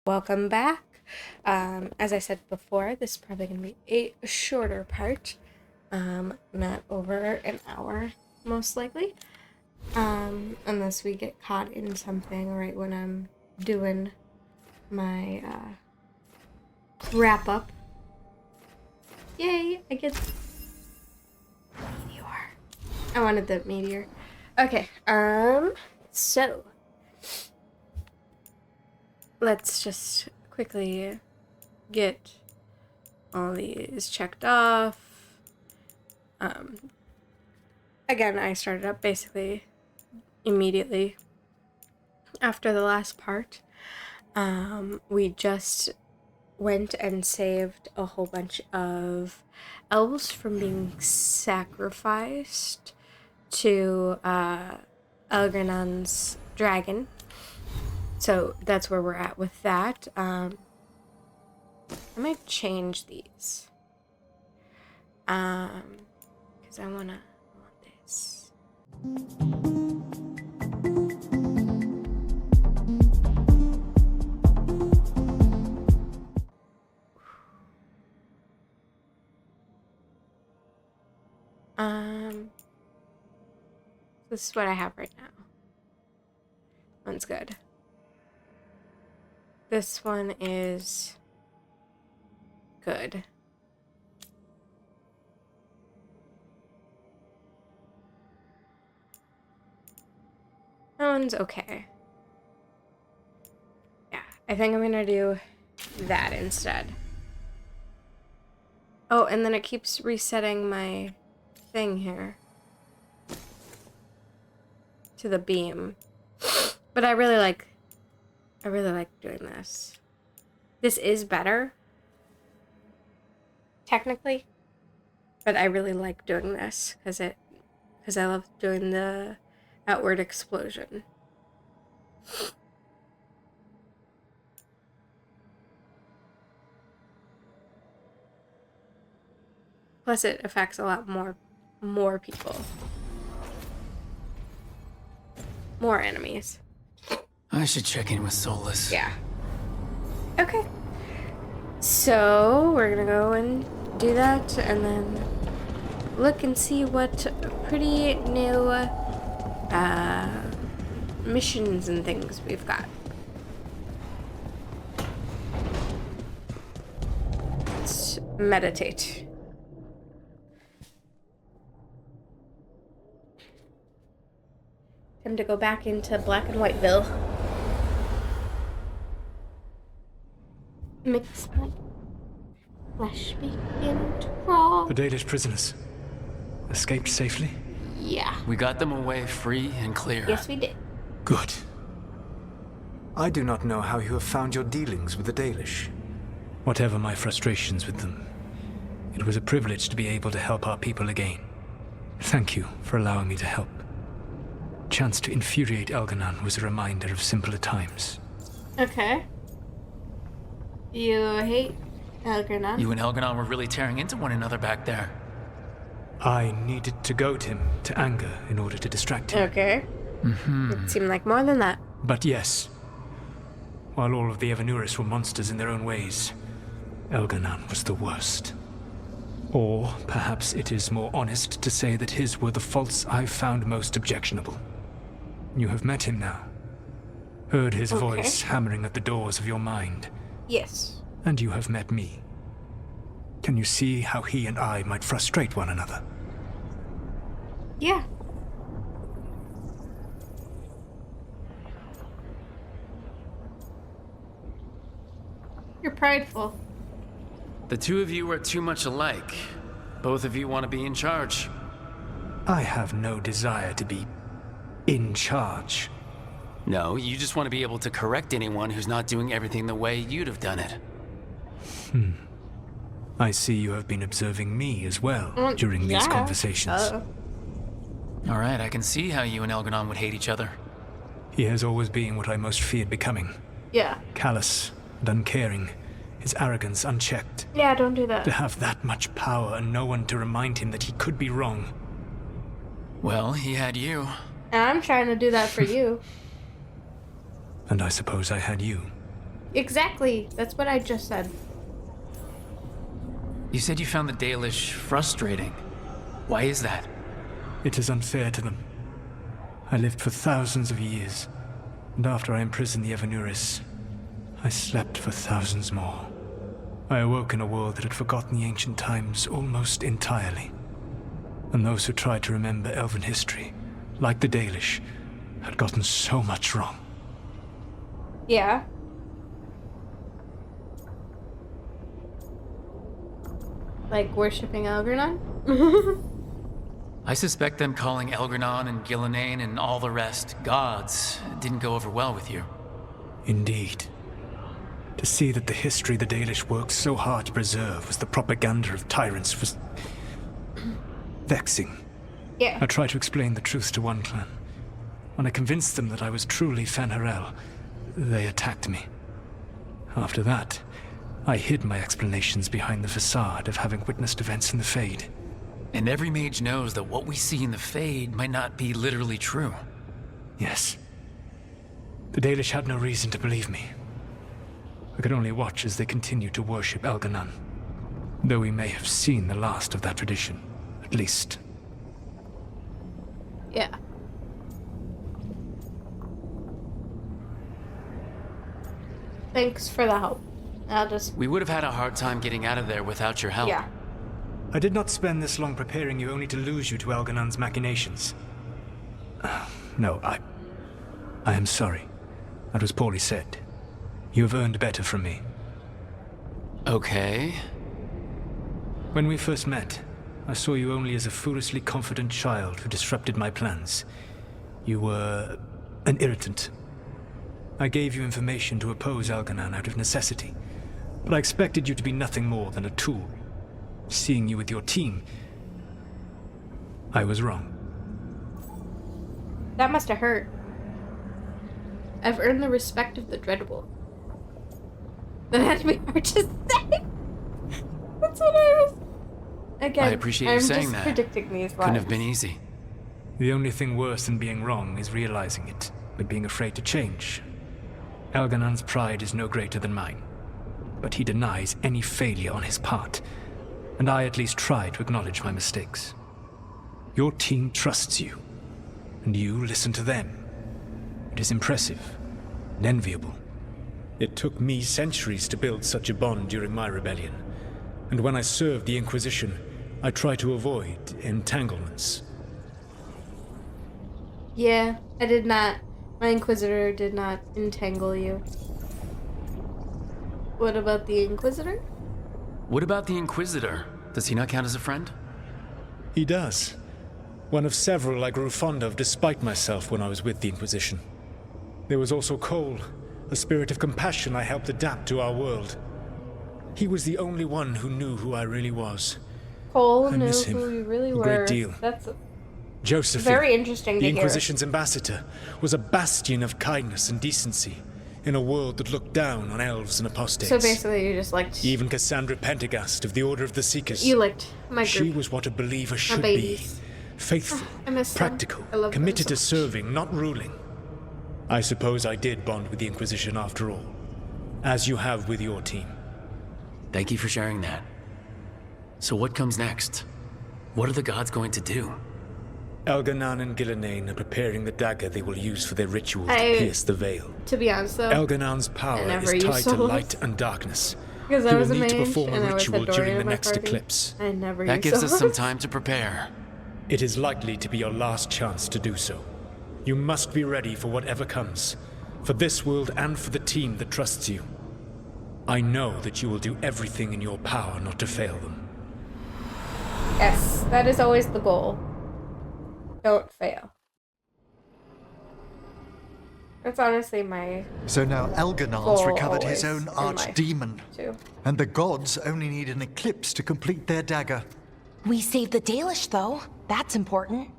Welcome back. As I said before, this is probably going to be a shorter part, not over an hour, most likely, unless we get caught in something right when I'm doing my wrap-up. Yay, I get meteor. I wanted the meteor. Okay, so let's just quickly get all these checked off. Again, I started up basically immediately after the last part. We just went and saved a whole bunch of elves from being sacrificed to Elgernon's dragon. So that's where we're at with that. I might change these. Because I want this. This is what I have right now. One's good. This one is good. That one's okay. Yeah, I think I'm gonna do that instead. Oh, and then it keeps resetting my thing here to the beam. But I really like doing this. This is better, technically, but I really like doing this because I love doing the outward explosion. Plus, it affects a lot more people, more enemies. I should check in with Solus. Yeah. Okay. So, we're gonna go and do that, and then look and see what pretty new missions and things we've got. Let's meditate. Time to go back into Black and Whiteville. Mix my flesh begin to crawl. The Dalish prisoners escaped safely? Yeah. We got them away free and clear. Yes, we did. Good. I do not know how you have found your dealings with the Dalish. Whatever my frustrations with them, it was a privilege to be able to help our people again. Thank you for allowing me to help. Chance to infuriate Elganon was a reminder of simpler times. Okay. You hate Elganon? You and Elganon were really tearing into one another back there. I needed to goad him to anger in order to distract him. Okay. It seemed like more than that. But yes, while all of the Evanuris were monsters in their own ways, Elganon was the worst. Or perhaps it is more honest to say that his were the faults I found most objectionable. You have met him now. Heard his voice hammering at the doors of your mind. Yes. And you have met me. Can you see how he and I might frustrate one another? Yeah. You're prideful. The two of you are too much alike. Both of you want to be in charge. I have no desire to be in charge. No, you just want to be able to correct anyone who's not doing everything the way you'd have done it. I see you have been observing me as well during these conversations. All right, I can see how you and Elganon would hate each other. He has always been what I most feared becoming. Yeah. Callous and uncaring, his arrogance unchecked. Yeah, don't do that. To have that much power and no one to remind him that he could be wrong. Well, he had you. And I'm trying to do that for you. And I suppose I had you. Exactly. That's what I just said. You said you found the Dalish frustrating. Why is that? It is unfair to them. I lived for thousands of years, and after I imprisoned the Evanuris, I slept for thousands more. I awoke in a world that had forgotten the ancient times almost entirely. And those who tried to remember Elven history, like the Dalish, had gotten so much wrong. Yeah. Like worshipping Algernon? I suspect them calling Elgernon and Gillenane and all the rest gods didn't go over well with you. Indeed. To see that the history the Dalish worked so hard to preserve was the propaganda of tyrants was vexing. Yeah. I tried to explain the truth to one clan. When I convinced them that I was truly Fen'Harel, they attacked me. After that, I hid my explanations behind the facade of having witnessed events in the Fade. And every mage knows that what we see in the Fade might not be literally true. Yes. The Dalish had no reason to believe me. I could only watch as they continued to worship Elganon, though we may have seen the last of that tradition, at least. Yeah. Thanks for the help. I'll just... We would have had a hard time getting out of there without your help. Yeah. I did not spend this long preparing you only to lose you to Elganon's machinations. No, I am sorry. That was poorly said. You have earned better from me. Okay. When we first met, I saw you only as a foolishly confident child who disrupted my plans. You were an irritant. I gave you information to oppose Elganon out of necessity, but I expected you to be nothing more than a tool. Seeing you with your team, I was wrong. That must have hurt. I've earned the respect of the Dreadable. That had to be hard to say. That's what I was... Again, I appreciate you I'm saying just that. predicting these Couldn't lines. have been easy. The only thing worse than being wrong is realizing it, but being afraid to change. Elganon's pride is no greater than mine, but he denies any failure on his part, and I at least try to acknowledge my mistakes. Your team trusts you, and you listen to them. It is impressive and enviable. It took me centuries to build such a bond during my rebellion, and when I served the Inquisition, I tried to avoid entanglements. Yeah, I did not. My Inquisitor did not entangle you. What about the Inquisitor? What about the Inquisitor? Does he not count as a friend? He does. One of several I grew fond of despite myself when I was with the Inquisition. There was also Cole, a spirit of compassion I helped adapt to our world. He was the only one who knew who I really was. Cole I knew miss him who you really a were. great deal. That's Josephine, very interesting the to hear. Inquisition's ambassador, was a bastion of kindness and decency in a world that looked down on elves and apostates. So basically, you just liked... Even Cassandra Pendergast of the Order of the Seekers. You liked my group. She was what a believer should be. babies. Faithful, I miss them. practical, I love them committed so to much. serving, not ruling. I suppose I did bond with the Inquisition after all, as you have with your team. Thank you for sharing that. So what comes next? What are the gods going to do? Elganon and Gillenane are preparing the dagger they will use for their ritual to I- pierce the veil. To be honest, though, Elganon's power never is used tied to swords. light and darkness. because He I will was a need mage to perform and a I was ritual Dorian during the in my next party, eclipse. I never That used gives us some swords. time to prepare. It is likely to be your last chance to do so. You must be ready for whatever comes, for this world and for the team that trusts you. I know that you will do everything in your power not to fail them. Yes, that is always the goal. Don't fail. That's honestly my So now Elganon's goal recovered his always own in life, archdemon, too. and the gods only need an eclipse to complete their dagger. We saved the Dalish, though. That's important.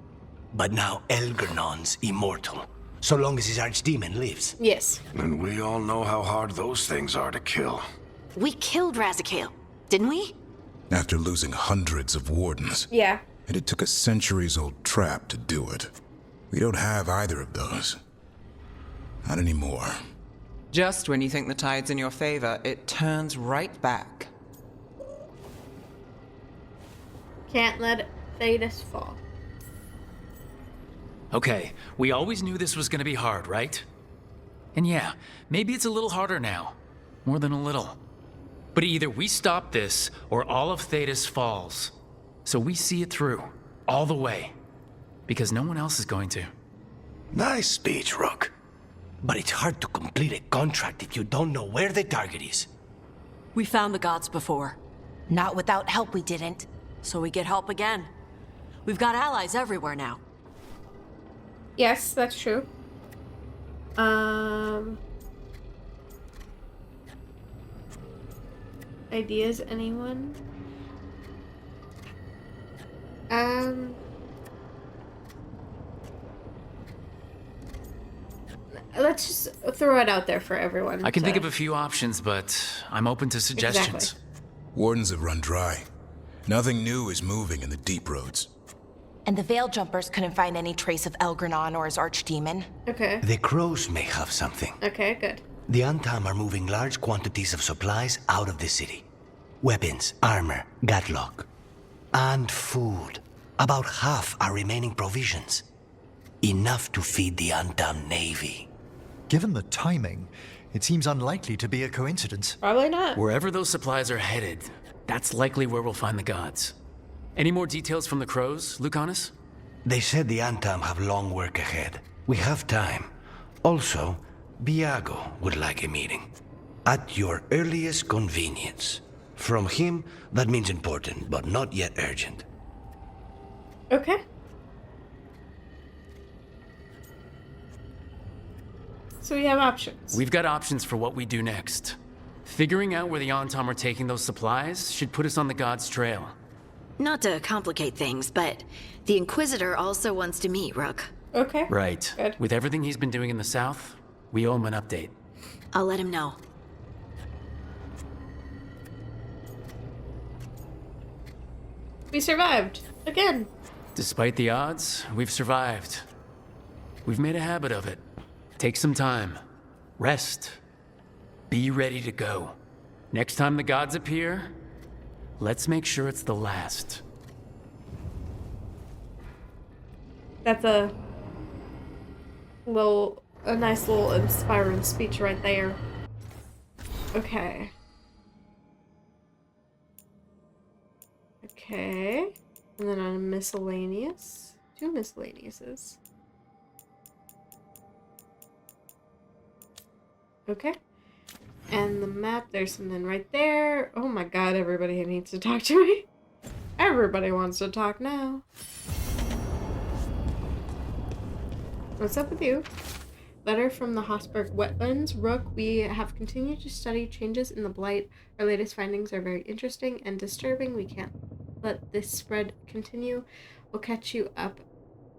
But now Elgernon's immortal, so long as his archdemon lives. Yes. And we all know how hard those things are to kill. We killed Razikale, didn't we? After losing hundreds of wardens, Yeah. and it took a centuries-old trap to do it. We don't have either of those. Not anymore. Just when you think the tide's in your favor, it turns right back. Can't let Thetis fall. Okay, we always knew this was gonna be hard, right? And yeah, maybe it's a little harder now. More than a little. But either we stop this, or all of Thetis falls. So we see it through, all the way. Because no one else is going to. Nice speech, Rook. But it's hard to complete a contract if you don't know where the target is. We found the gods before, Not without help, we didn't. so we get help again. We've got allies everywhere now. Yes, that's true. Ideas, anyone? Let's just throw it out there for everyone. I can think of a few options, but I'm open to suggestions. Exactly. Wardens have run dry. Nothing new is moving in the deep roads. And the Veil Jumpers couldn't find any trace of Elgranon or his archdemon. Okay. The crows may have something. Okay, good. The Antam are moving large quantities of supplies out of the city. Weapons, armor, gatlock. And food. About half are remaining provisions. Enough to feed the Antam navy. Given the timing, it seems unlikely to be a coincidence. Probably not. Wherever those supplies are headed, that's likely where we'll find the gods. Any more details from the crows, Lucanus? They said the Antam have long work ahead. We have time. Also, Biago would like a meeting. At your earliest convenience. From him, that means important, but not yet urgent. Okay. So we have options. We've got options for what we do next. Figuring out where the Antam are taking those supplies should put us on the gods' trail. Not to complicate things, but the Inquisitor also wants to meet Rook. Okay. Right. Good. With everything he's been doing in the south, we owe him an update. I'll let him know. We survived. Again. Despite the odds, we've survived. We've made a habit of it. Take some time. Rest. Be ready to go. Next time the gods appear, let's make sure it's the last. That's a nice little inspiring speech right there. Okay. Okay. And then on miscellaneous. 2 miscellaneouses. Okay. And the map, there's something right there. Oh my god, everybody needs to talk to me. Everybody wants to talk now. What's up with you? Letter from the Hosberg wetlands. Rook, we have continued to study changes in the blight. Our latest findings are very interesting and disturbing. We can't let this spread continue. We'll catch you up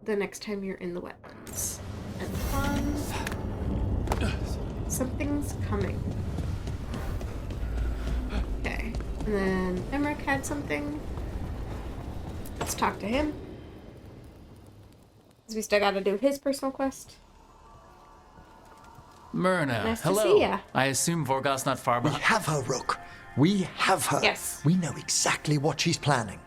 the next time you're in the wetlands. And fun. Something's coming. Okay. And then Emmerich had something. Let's talk to him. Because we still gotta do his personal quest. Myrna, Nice to hello. see ya. I assume Vorgoth's not far We behind. have her, Rook. We have her. Yes. We know exactly what she's planning.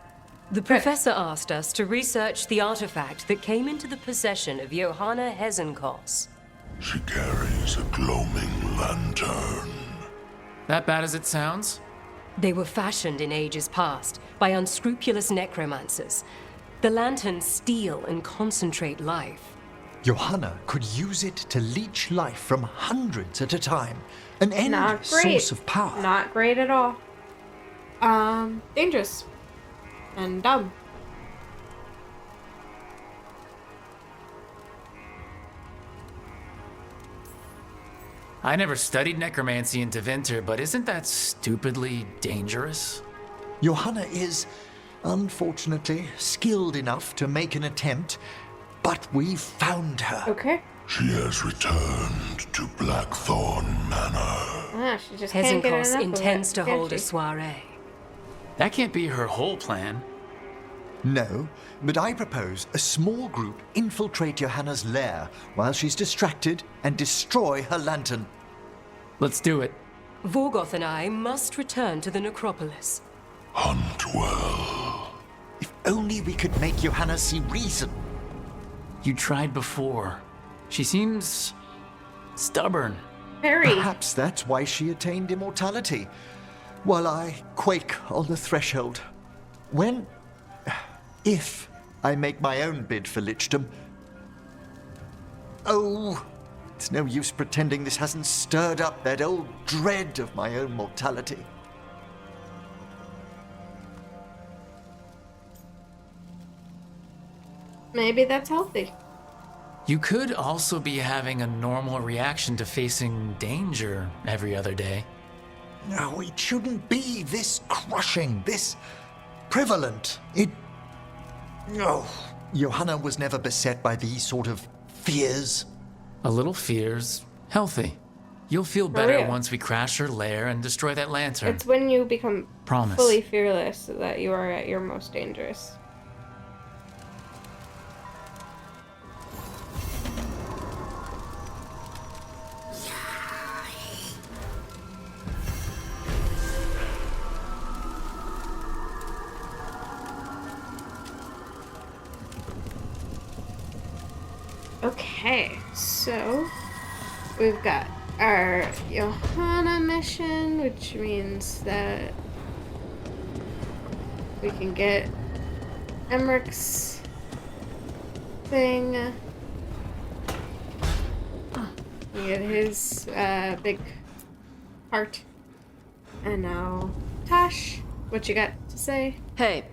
The professor asked us to research the artifact that came into the possession of Johanna Hezenkos. She carries a gloaming lantern. That bad as it sounds? They were fashioned in ages past by unscrupulous necromancers. The lanterns steal and concentrate life. Johanna could use it to leech life from hundreds at a time. An Not endless great. source of power. Not great at all. Dangerous. And dumb. I never studied necromancy in Tevinter, but isn't that stupidly dangerous? Johanna is, unfortunately, skilled enough to make an attempt, but we found her. Okay. She has returned to Blackthorn Manor. Ah, she just can't get Hezenkos enough of intends it, to can hold she? a soiree. That can't be her whole plan. No, but I propose a small group infiltrate Johanna's lair while she's distracted and destroy her lantern. Let's do it. Vorgoth and I must return to the necropolis. Hunt well. If only we could make Johanna see reason. You tried before. She seems stubborn. Very. Perhaps that's why she attained immortality, while I quake on the threshold. If I make my own bid for lichdom... Oh, it's no use pretending this hasn't stirred up that old dread of my own mortality. Maybe that's healthy. You could also be having a normal reaction to facing danger every other day. No, it shouldn't be this crushing, this prevalent. No. Johanna was never beset by these sort of fears. A little fear's healthy. You'll feel better yeah. once we crash her lair and destroy that lantern. It's when you become Promise. fully fearless that you are at your most dangerous. Okay, so we've got our Johanna mission, which means that we can get Emmerich's thing. We get his big heart. And now, Tash, what you got to say? Hey,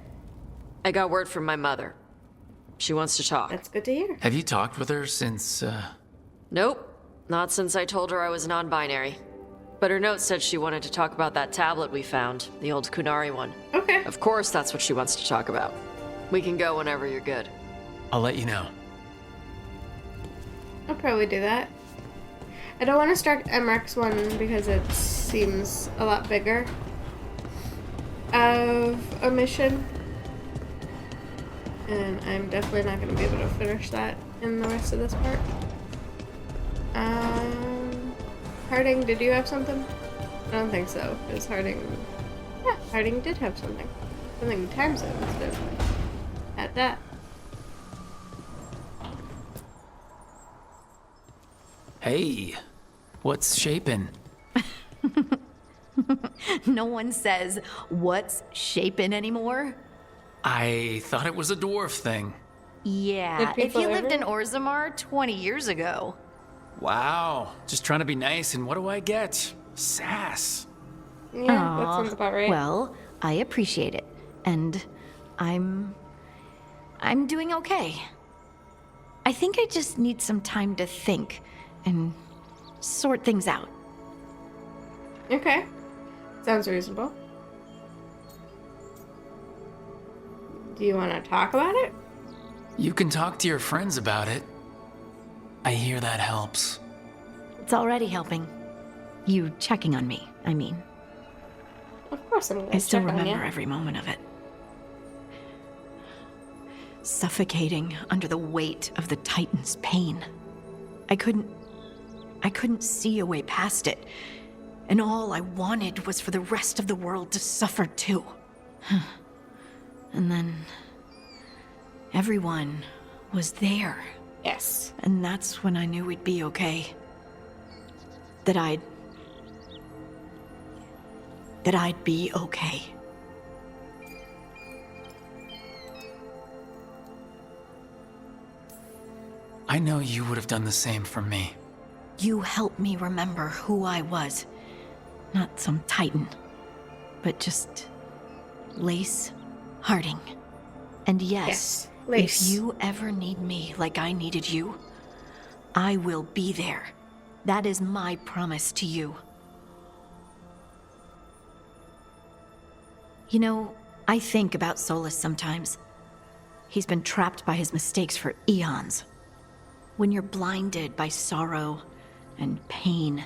I got word from my mother. She wants to talk. That's good to hear. Have you talked with her since, Nope. Not since I told her I was non-binary. But her note said she wanted to talk about that tablet we found, the old Kunari one. Okay. Of course that's what she wants to talk about. We can go whenever you're good. I'll let you know. I'll probably do that. I don't want to start Emmerich's one because it seems a lot bigger of a mission. And I'm definitely not going to be able to finish that in the rest of this part. Harding, did you have something? I don't think so, because Harding... Yeah, Harding did have something. Something time sensitive. At that. Hey, what's shaping? No one says, what's shaping anymore? I thought it was a dwarf thing. Yeah, if you lived in Orzammar 20 years ago. Wow, just trying to be nice, and what do I get? Sass. Yeah, that sounds about right. Well, I appreciate it. And I'm doing okay. I think I just need some time to think and sort things out. Okay. Sounds reasonable. Do you want to talk about it? You can talk to your friends about it. I hear that helps. It's already helping. You checking on me, I mean. Of course I'm going to I still check on remember you. every moment of it. Suffocating under the weight of the Titan's pain. I couldn't see a way past it. And all I wanted was for the rest of the world to suffer too. And then everyone was there. Yes. And that's when I knew we'd be okay. That I'd be okay. I know you would have done the same for me. You helped me remember who I was. Not some Titan, but just Lace Harding. And yes, Lace. If you ever need me like I needed you, I will be there. That is my promise to you. You know, I think about Solus sometimes. He's been trapped by his mistakes for eons. When you're blinded by sorrow and pain,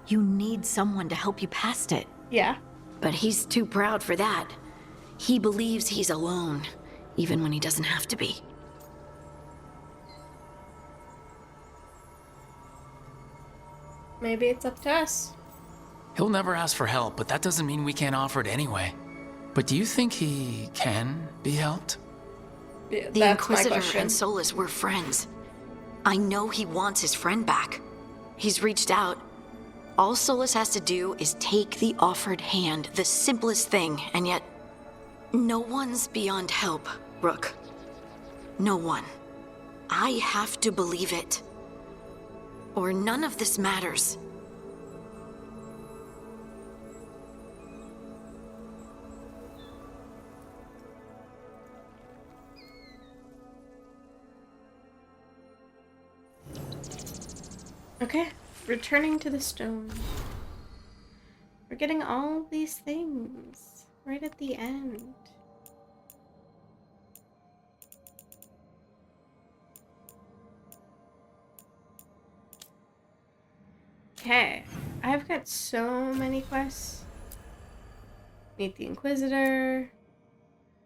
you need someone to help you past it. Yeah. But he's too proud for that. He believes he's alone, even when he doesn't have to be. Maybe it's up to us. He'll never ask for help, but that doesn't mean we can't offer it anyway. But do you think he can be helped? Yeah, The that's my Inquisitor question. and Solus were friends. I know he wants his friend back. He's reached out. All Solus has to do is take the offered hand, the simplest thing, and yet no one's beyond help, Rook. No one. I have to believe it. Or none of this matters. Okay, returning to the stone. We're getting all these things right at the end. Okay, I've got so many quests. Meet the Inquisitor,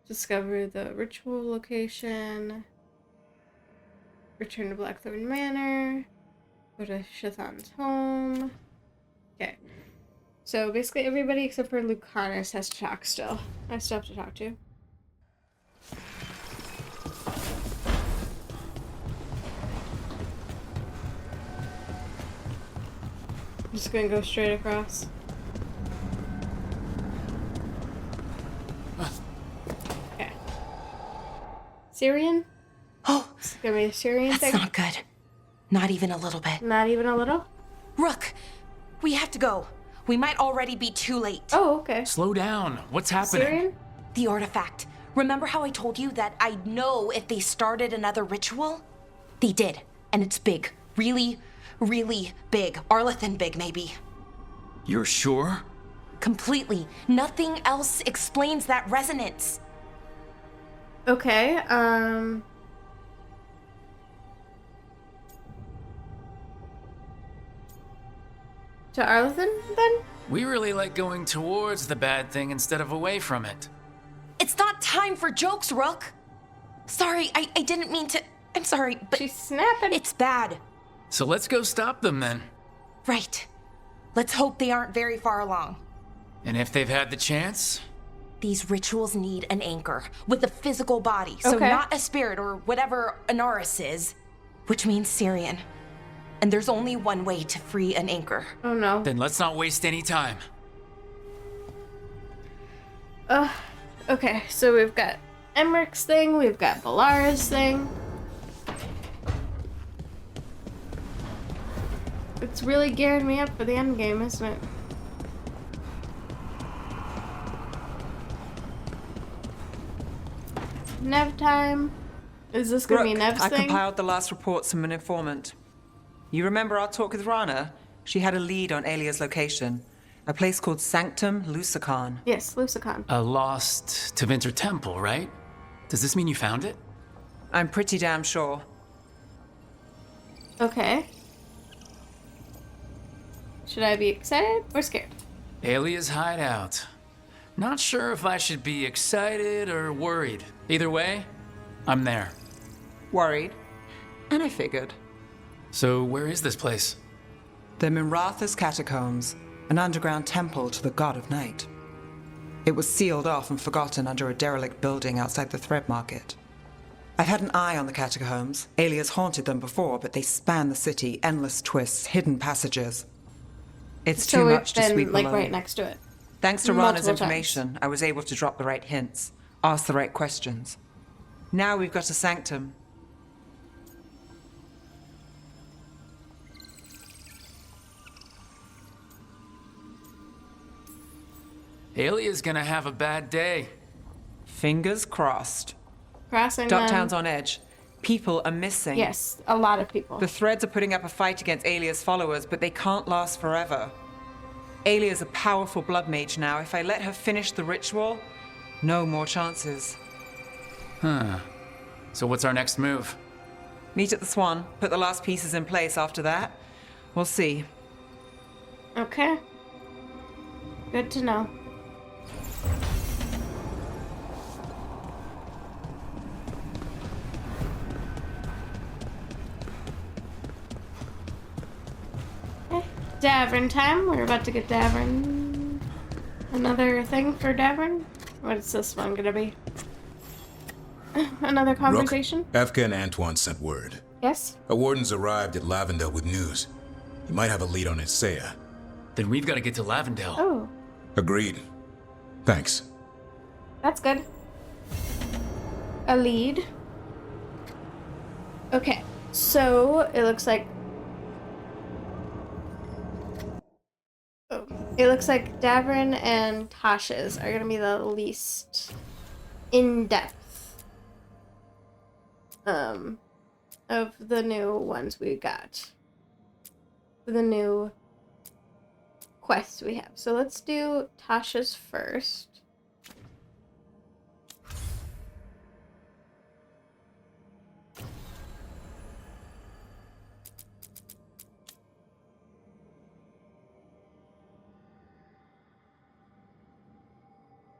discover the ritual location, return to Blackthorn Manor, go to Shathan's home. Okay. So basically everybody except for Lucanus has to talk still. I still have to talk to. I'm just gonna go straight across. Okay. Syrian? Oh, It's gonna be a Syrian that's thing? not good. Not even a little bit. Not even a little? Rook, we have to go. We might already be too late. Oh, okay. Slow down. What's happening? Syrian? The artifact. Remember how I told you that I'd know if they started another ritual? They did, and it's big. Really, really big. Arlethan big, maybe. You're sure? Completely. Nothing else explains that resonance. Okay, to Arlethan, then? We really like going towards the bad thing instead of away from it. It's not time for jokes, Rook. Sorry, I didn't mean to. I'm sorry, but She's snapping. it's bad. So let's go stop them then. Right. Let's hope they aren't very far along. And if they've had the chance? These rituals need an anchor with a physical body, so Okay. not a spirit or whatever Anaris is, which means Syrian. And there's only one way to free an anchor. Oh no. Then let's not waste any time. Okay, so we've got Emmerich's thing, we've got Valara's thing. It's really gearing me up for the end game, isn't it? Nev time. Is this gonna be Rook, Nev's I thing? compiled the last reports from an informant. You remember our talk with Rana? She had a lead on Alia's location. A place called Sanctum Lucican. Yes, Lucican. A lost Tevinter temple, right? Does this mean you found it? I'm pretty damn sure. Okay. Should I be excited or scared? Alia's hideout. Not sure if I should be excited or worried. Either way, I'm there. Worried. And I figured. So where is this place? The Minratha's Catacombs, an underground temple to the god of night. It was sealed off and forgotten under a derelict building outside the Thread Market. I've had an eye on the catacombs. Alia's haunted them before, but they span the city, endless twists, hidden passages. It's So too we've much to been sweep like alone. right next to it. Thanks to Rana's multiple information, I was able to drop the right hints, ask the right questions. Now we've got a sanctum. Alia's gonna have a bad day. Fingers crossed. Crossing them. Docktown's on edge. People are missing. Yes, a lot of people. The Threads are putting up a fight against Alia's followers, but they can't last forever. Alia's a powerful blood mage now. If I let her finish the ritual, no more chances. Huh. So what's our next move? Meet at the Swan, put the last pieces in place after that. We'll see. Okay. Good to know. Okay. Davern time. We're about to get Davern. Another thing for Davern? What's this one gonna be? Another conversation? Rook, Efka and Antoine sent word. Yes? A warden's arrived at Lavendel with news. He might have a lead on Isaiah. Then we've got to get to Lavendel. Oh. Agreed. Thanks. That's good. A lead. Okay, so it looks like... Oh. It looks like Davern and TAASH'S are going to be the least in-depth of the new ones we got. The new quests we have. So let's do TAASH'S first.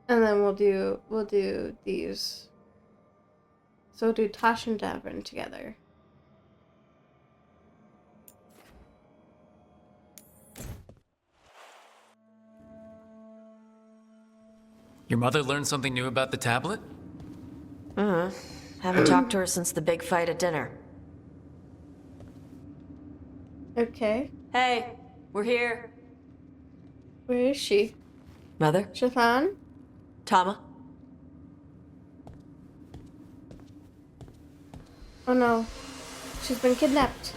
And then we'll do these. So we'll do Tosh and Davern together. Your mother learned something new about the tablet? Haven't talked to her since the big fight at dinner. Okay. Hey, we're here. Where is she? Mother? Shathan? Tama? Oh no. She's been kidnapped.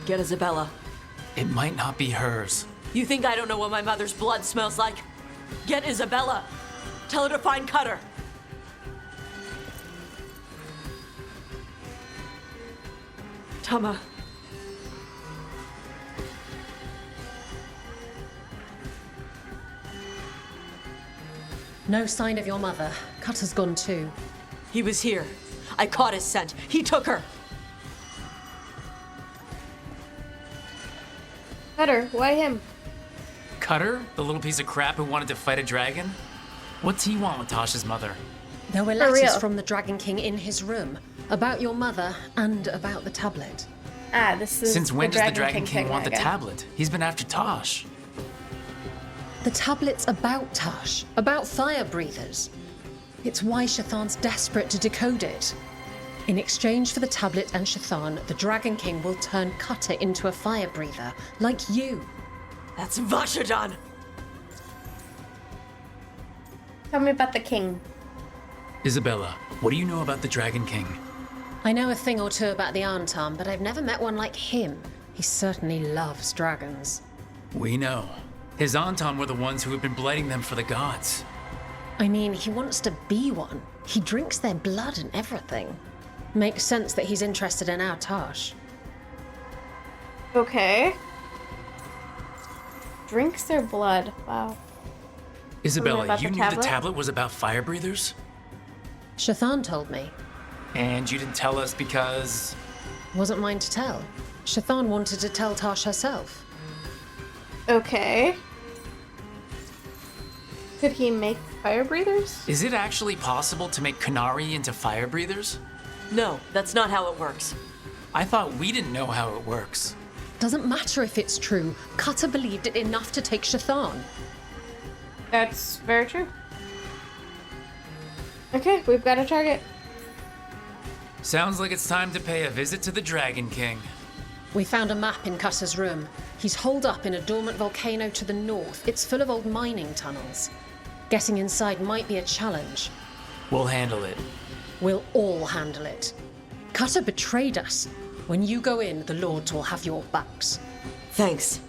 Get Isabella. It might not be hers. You think I don't know what my mother's blood smells like? Get Isabella. Tell her to find Cutter. Tama. No sign of your mother. Cutter's gone too. He was here. I caught his scent. He took her. Cutter, why him? Cutter? The little piece of crap who wanted to fight a dragon? What's he want with Tasha's mother? There were For letters real. from the Dragon King in his room about your mother and about the tablet. Ah, this is Since when the does the Dragon King thing want the again. tablet? He's been after Tosh. The tablet's about Tash, about fire breathers. It's why Shathan's desperate to decode it. In exchange for the tablet and Shathan, the Dragon King will turn Cutter into a fire breather, like you. That's Vashadan. Tell me about the king. Isabella, what do you know about the Dragon King? I know a thing or two about the Arntam, but I've never met one like him. He certainly loves dragons. We know. His Anton were the ones who have been blighting them for the gods. I mean, he wants to be one. He drinks their blood and everything. Makes sense that he's interested in our Tash. Okay. Drinks their blood. Wow. Isabella, about you the knew the tablet? tablet was about fire breathers? Shathan told me. And you didn't tell us because... Wasn't mine to tell. Shathan wanted to tell Tash herself. Okay. Could he make fire breathers? Is it actually possible to make Kanari into fire breathers? No, that's not how it works. I thought we didn't know how it works. Doesn't matter if it's true. Cutter believed it enough to take Shathan. That's very true. Okay, we've got a target. Sounds like it's time to pay a visit to the Dragon King. We found a map in Cutter's room. He's holed up in a dormant volcano to the north. It's full of old mining tunnels. Getting inside might be a challenge. We'll handle it. We'll all handle it. Cutter betrayed us. When you go in, the Lords will have your backs. Thanks.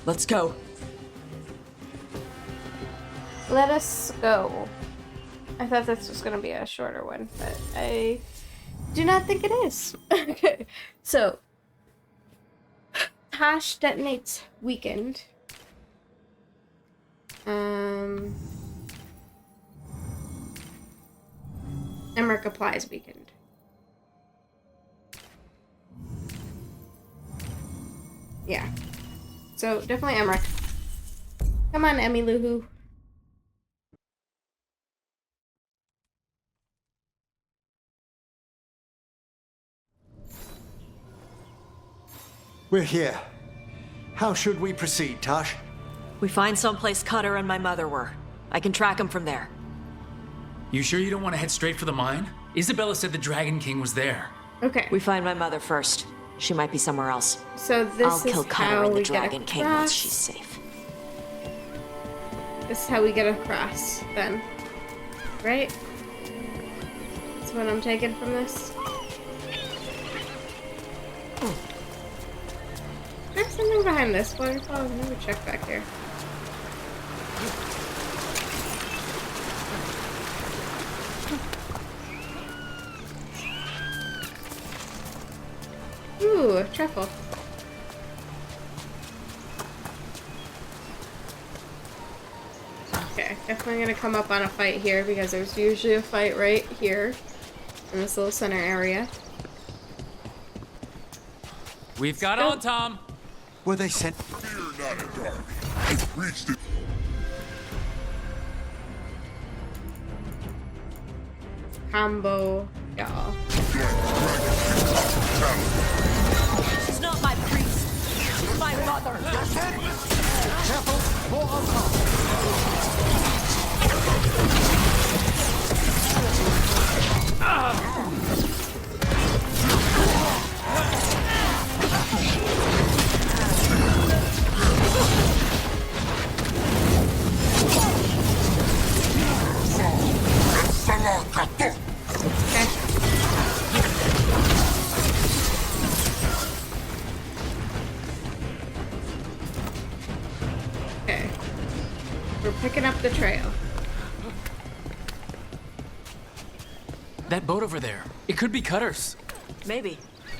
Let's go. Let us go. I thought this was going to be a shorter one, but I do not think it is. Okay, so Tash detonates weakened. Emmerich applies weakened. Yeah. So definitely Emmerich. Come on, Emmy Loohoo. We're here. How should we proceed, Tash? We find someplace Cutter and my mother were. I can track them from there. You sure you don't want to head straight for the mine? Isabella said the Dragon King was there. Okay. We find my mother first. She might be somewhere else. So this I'll kill is Cutter how and the we get Dragon King once across. she's safe. This is how we get across, then. Right? That's what I'm taking from this. There's something behind this waterfall. Let me check back here. Ooh, a truffle. Okay, definitely gonna come up on a fight here because there's usually a fight right here in this little center area. We've got on, Tom. Were they sent? Fear not, dark. I've reached it. Combo, y'all. She's not my priest. She's my mother. Careful, more on top. Okay. We're picking up the trail. That boat over there. It could be Cutter's. Maybe.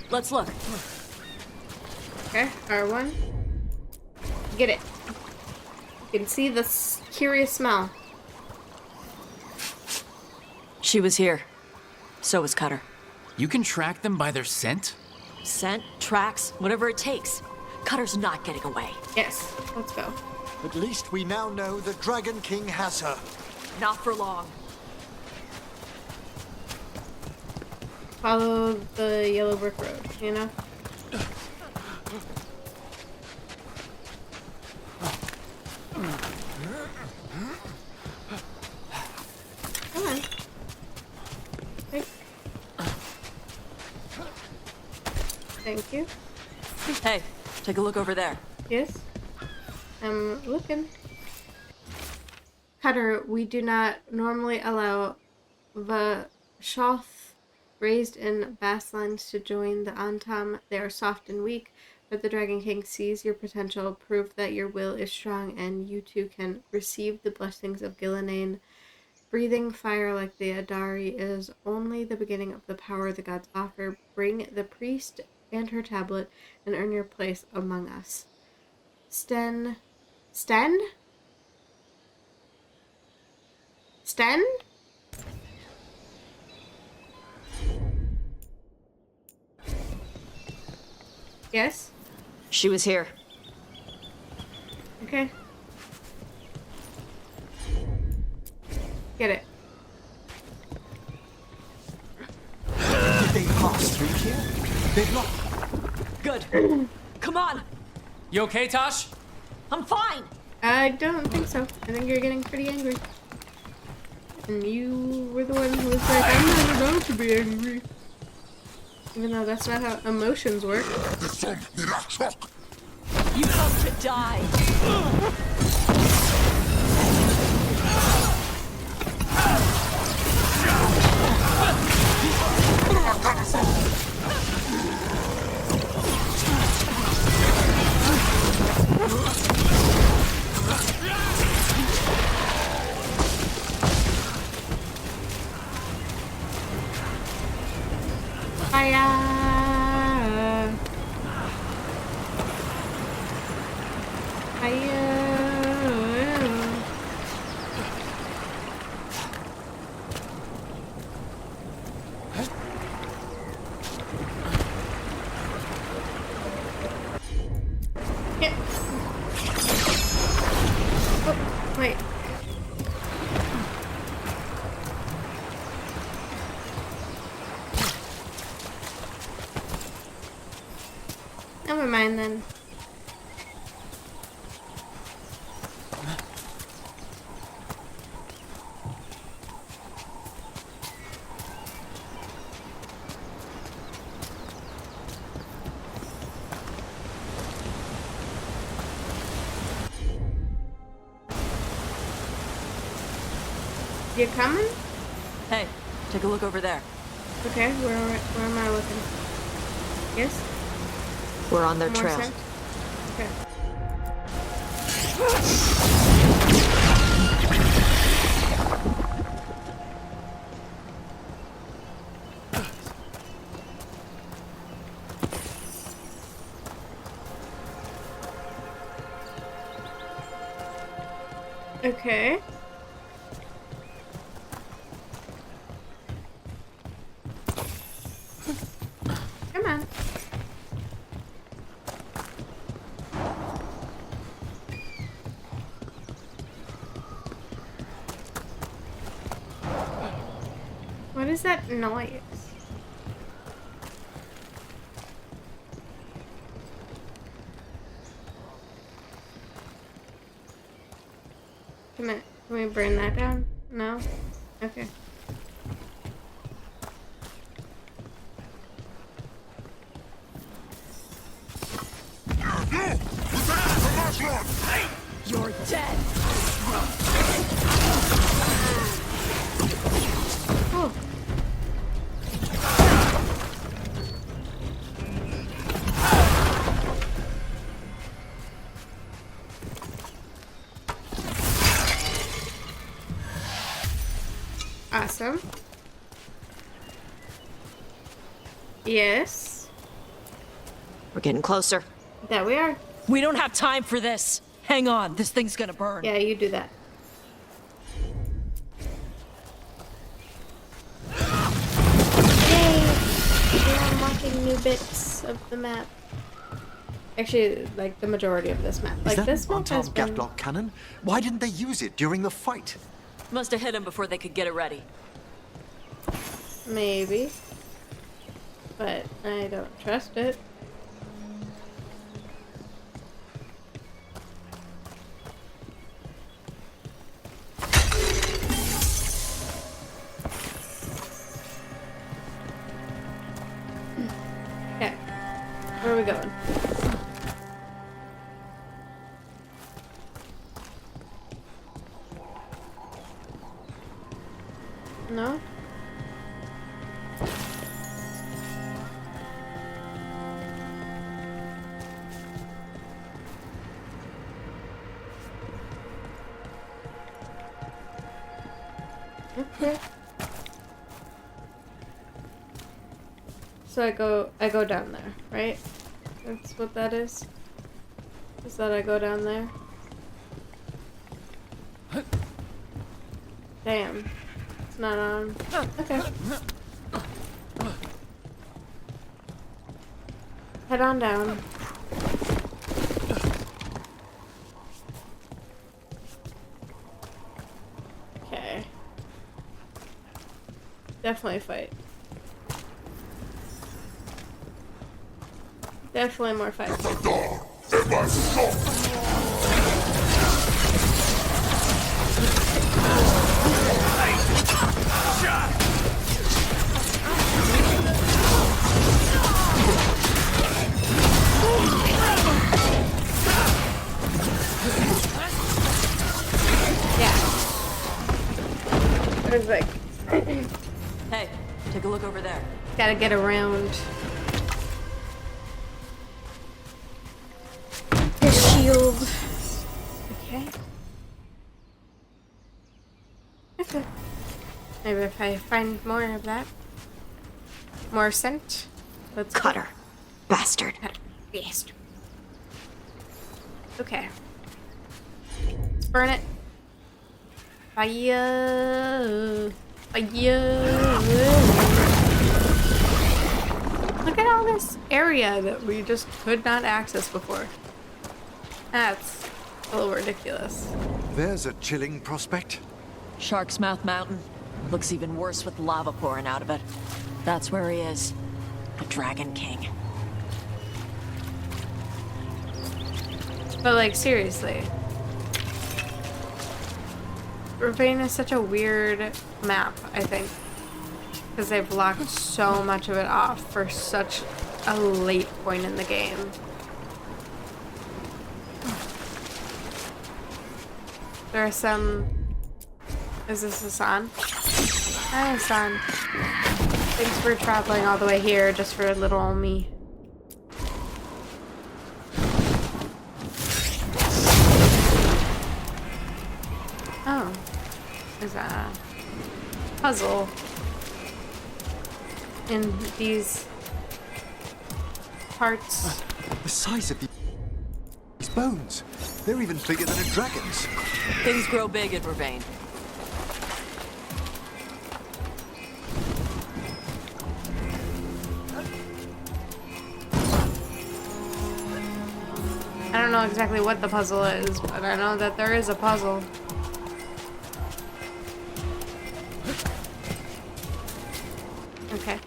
Let's look. Okay, R1. Get it. You can see the curious smell. She was here. So was Cutter. You can track them by their scent? Scent, tracks, whatever it takes. Cutter's not getting away. Yes, let's go. At least we now know the Dragon King has her. Not for long. Follow the yellow brick road, you know? Come on. Hey. Thank you. Hey, take a look over there. Yes. I'm looking. Cutter, we do not normally allow the Shoth raised in Basslands to join the Antam. They are soft and weak, but the Dragon King sees your potential, prove that your will is strong, and you too can receive the blessings of Gillenane. Breathing fire like the Adari is only the beginning of the power the gods offer. Bring the priest and her tablet and earn your place among us. Sten? Sten? Yes? She was here. Okay. Get it. Did they pass through here? They've not. Good. Come on. You okay, Tosh? I'm fine. I don't think so. I think you're getting pretty angry. And you were the one who was like, I'm not allowed to be angry. Even though that's not how emotions work. You come to die. Hiya. Hiya. Yeah. Oh, wait. Never mind. fine then. You coming? Hey, take a look over there. Okay, where am I looking? Yes? We're on their More trail. scent? Okay. Okay. Come on. What is that noise? Can we burn that down? No? Okay. You're dead! Oh. Awesome. Yes. We're getting closer. There we are. We don't have time for this. Hang on, this thing's gonna burn. Yeah, you do that. Yay! We're unlocking new bits of the map. Actually, like the majority of this map. Like Is that this an map has unarmed been... gatlock cannon? Why didn't they use it during the fight? Must have hit him before they could get it ready. Maybe. But I don't trust it. Okay. Where are we going? No? Okay. So I go down there, right? That's what that is? Is that I go down there? Damn. It's not on. Okay. Head on down. Okay. Definitely fight. Definitely more fight. Yeah. It was like... Hey, take a look over there. Gotta get around. The shield. Okay. Okay. Maybe if I find more of that. More scent. Let's Cut her. Bastard. Bastard. Okay. Let's burn it. Fire. Fire. Look at all this area that we just could not access before. That's a little ridiculous. There's a chilling prospect. Shark's Mouth Mountain. Looks even worse with lava pouring out of it. That's where he is. The Dragon King. But like, seriously. Ravine is such a weird map, I think. Because they blocked so much of it off for such a late point in the game. There are some... Is this Hassan? Hi, Hassan. Thanks for traveling all the way here just for little old me. Oh. There's a puzzle in these parts. The size of these bones. They're even bigger than a dragon's. Things grow big at Ravine. I don't know exactly what the puzzle is, but I know that there is a puzzle. Okay.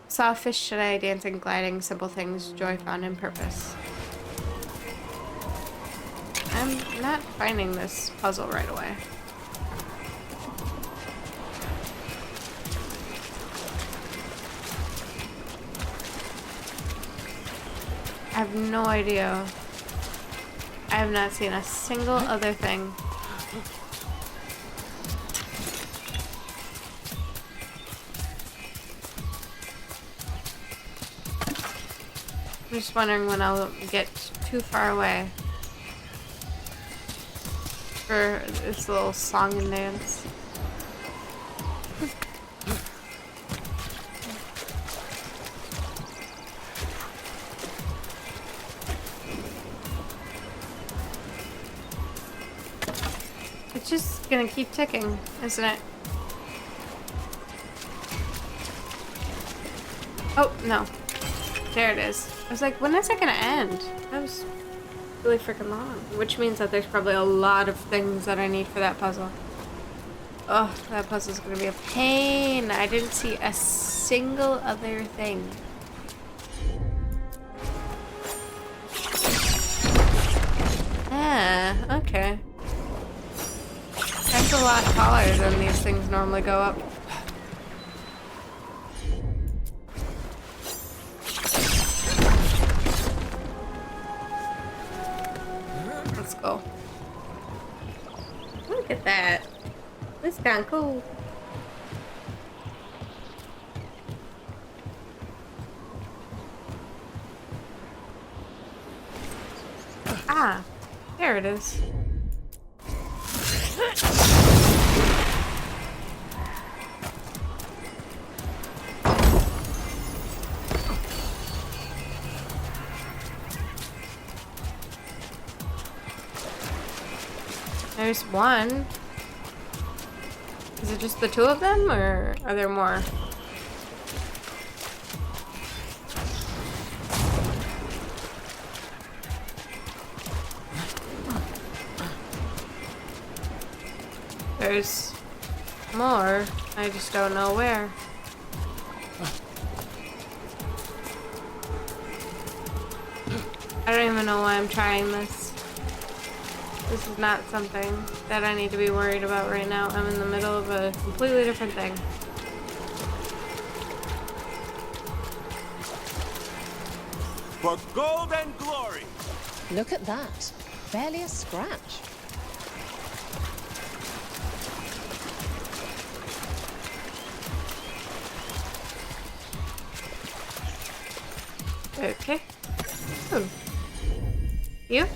Saw fish today, dancing, gliding, simple things, joy found in purpose. I'm not finding this puzzle right away. I have no idea. I have not seen a single other thing. I'm just wondering when I'll get too far away for this little song and dance. It's just gonna keep ticking, isn't it? Oh, no. There it is. I was like, when is it gonna end? That was really freaking long. Which means that there's probably a lot of things that I need for that puzzle. Oh, that puzzle's gonna be a pain. I didn't see a single other thing. Ah, okay. That's a lot taller than these things normally go up. Let's go. Look at that. This is kind of cool. Ah, there it is. There's one. Is it just the two of them, or are there more? There's more. I just don't know where. I don't even know why I'm trying this. This is not something that I need to be worried about right now. I'm in the middle of a completely different thing. For gold and glory! Look at that. Barely a scratch. Okay. Oh. You?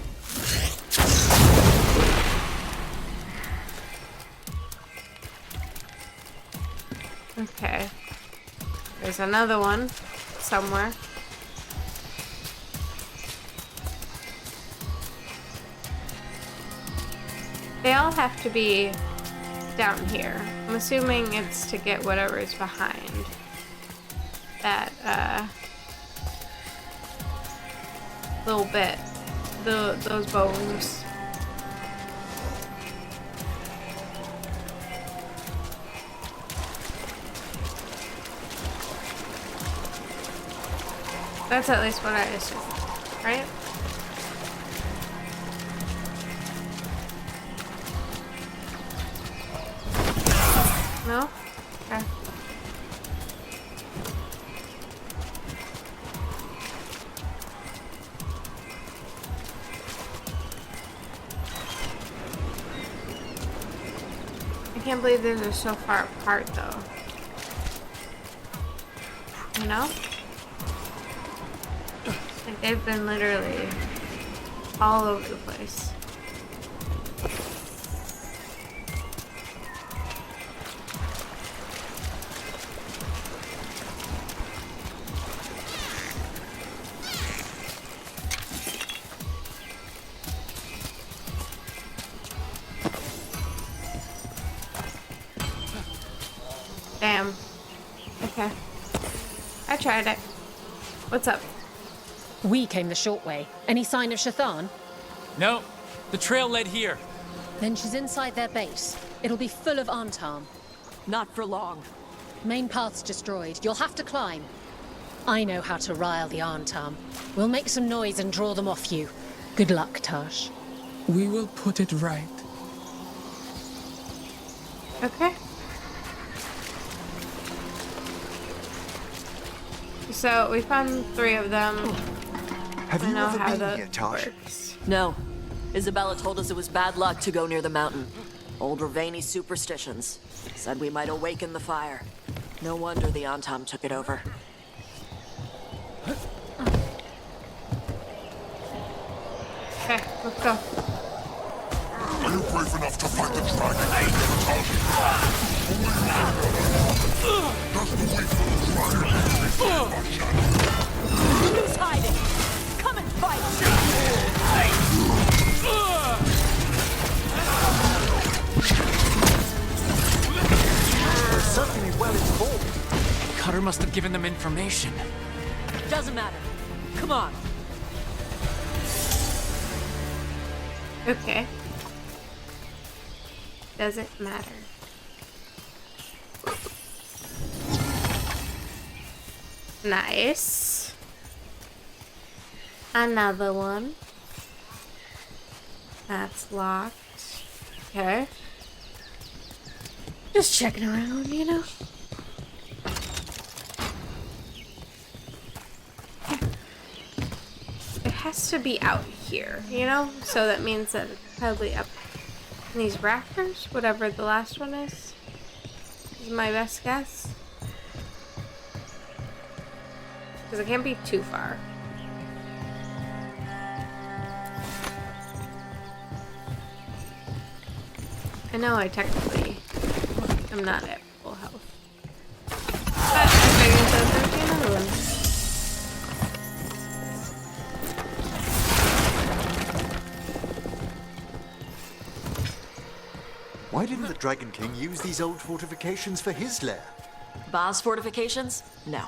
Okay. There's another one somewhere. They all have to be down here. I'm assuming it's to get whatever is behind that little bit. Those bones. That's at least what I assume, right? I can't believe these are so far apart, though. You know? Like, they've been literally all over the place. Damn. Okay. I tried it. What's up? We came the short way. Any sign of Shathan? No, the trail led here. Then she's inside their base. It'll be full of Antam. Not for long. Main path's destroyed. You'll have to climb. I know how to rile the Antam. We'll make some noise and draw them off you. Good luck, Tash. We will put it right. Okay. So we found 3 of them. Have you know ever how been that here, Tash? works. No. Isabella told us it was bad luck to go near the mountain. Old Ravani superstitions. Said we might awaken the fire. No wonder the Antam took it over. Okay, let's go. Are you brave enough to fight the dragon? Just wait for the dragon. Who's hiding? Come and fight! They're certainly well informed. Cutter must have given them information. Doesn't matter. Come on. Okay. Doesn't matter. Nice. Another one. That's locked. Okay. Just checking around, you know? It has to be out here, you know? So that means that it's probably up in these rafters, whatever the last one is my best guess. Because it can't be too far. I know I technically am not at full health. But I figured that there'd be another one. Why didn't the Dragon King use these old fortifications for his lair? Boss fortifications? No.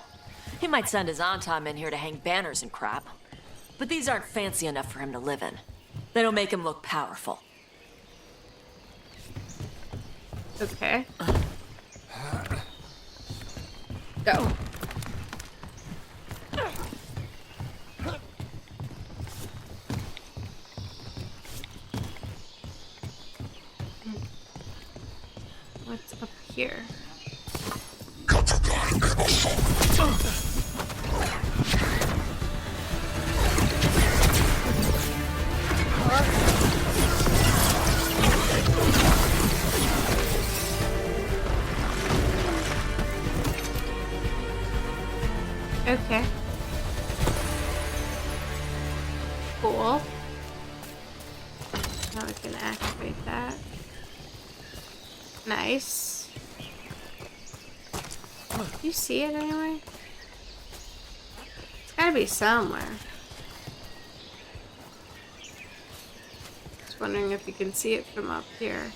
He might send his Antam in here to hang banners and crap. But these aren't fancy enough for him to live in. They don't make him look powerful. Okay. Go. What's up here? Okay. Cool. Now we can activate that. Nice. Do you see it anyway? It's gotta be somewhere. Just wondering if you can see it from up here.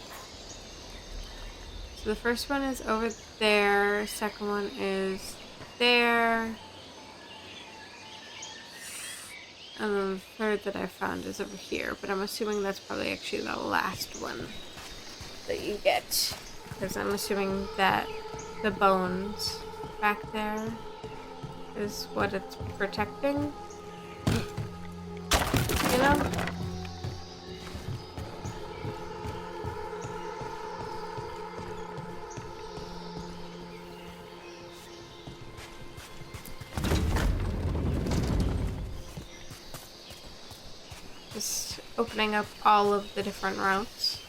So the first one is over there, second one is there. And then the third that I found is over here, but I'm assuming that's probably actually the last one that you get. Because I'm assuming that the bones back there is what it's protecting. You know? Just opening up all of the different routes.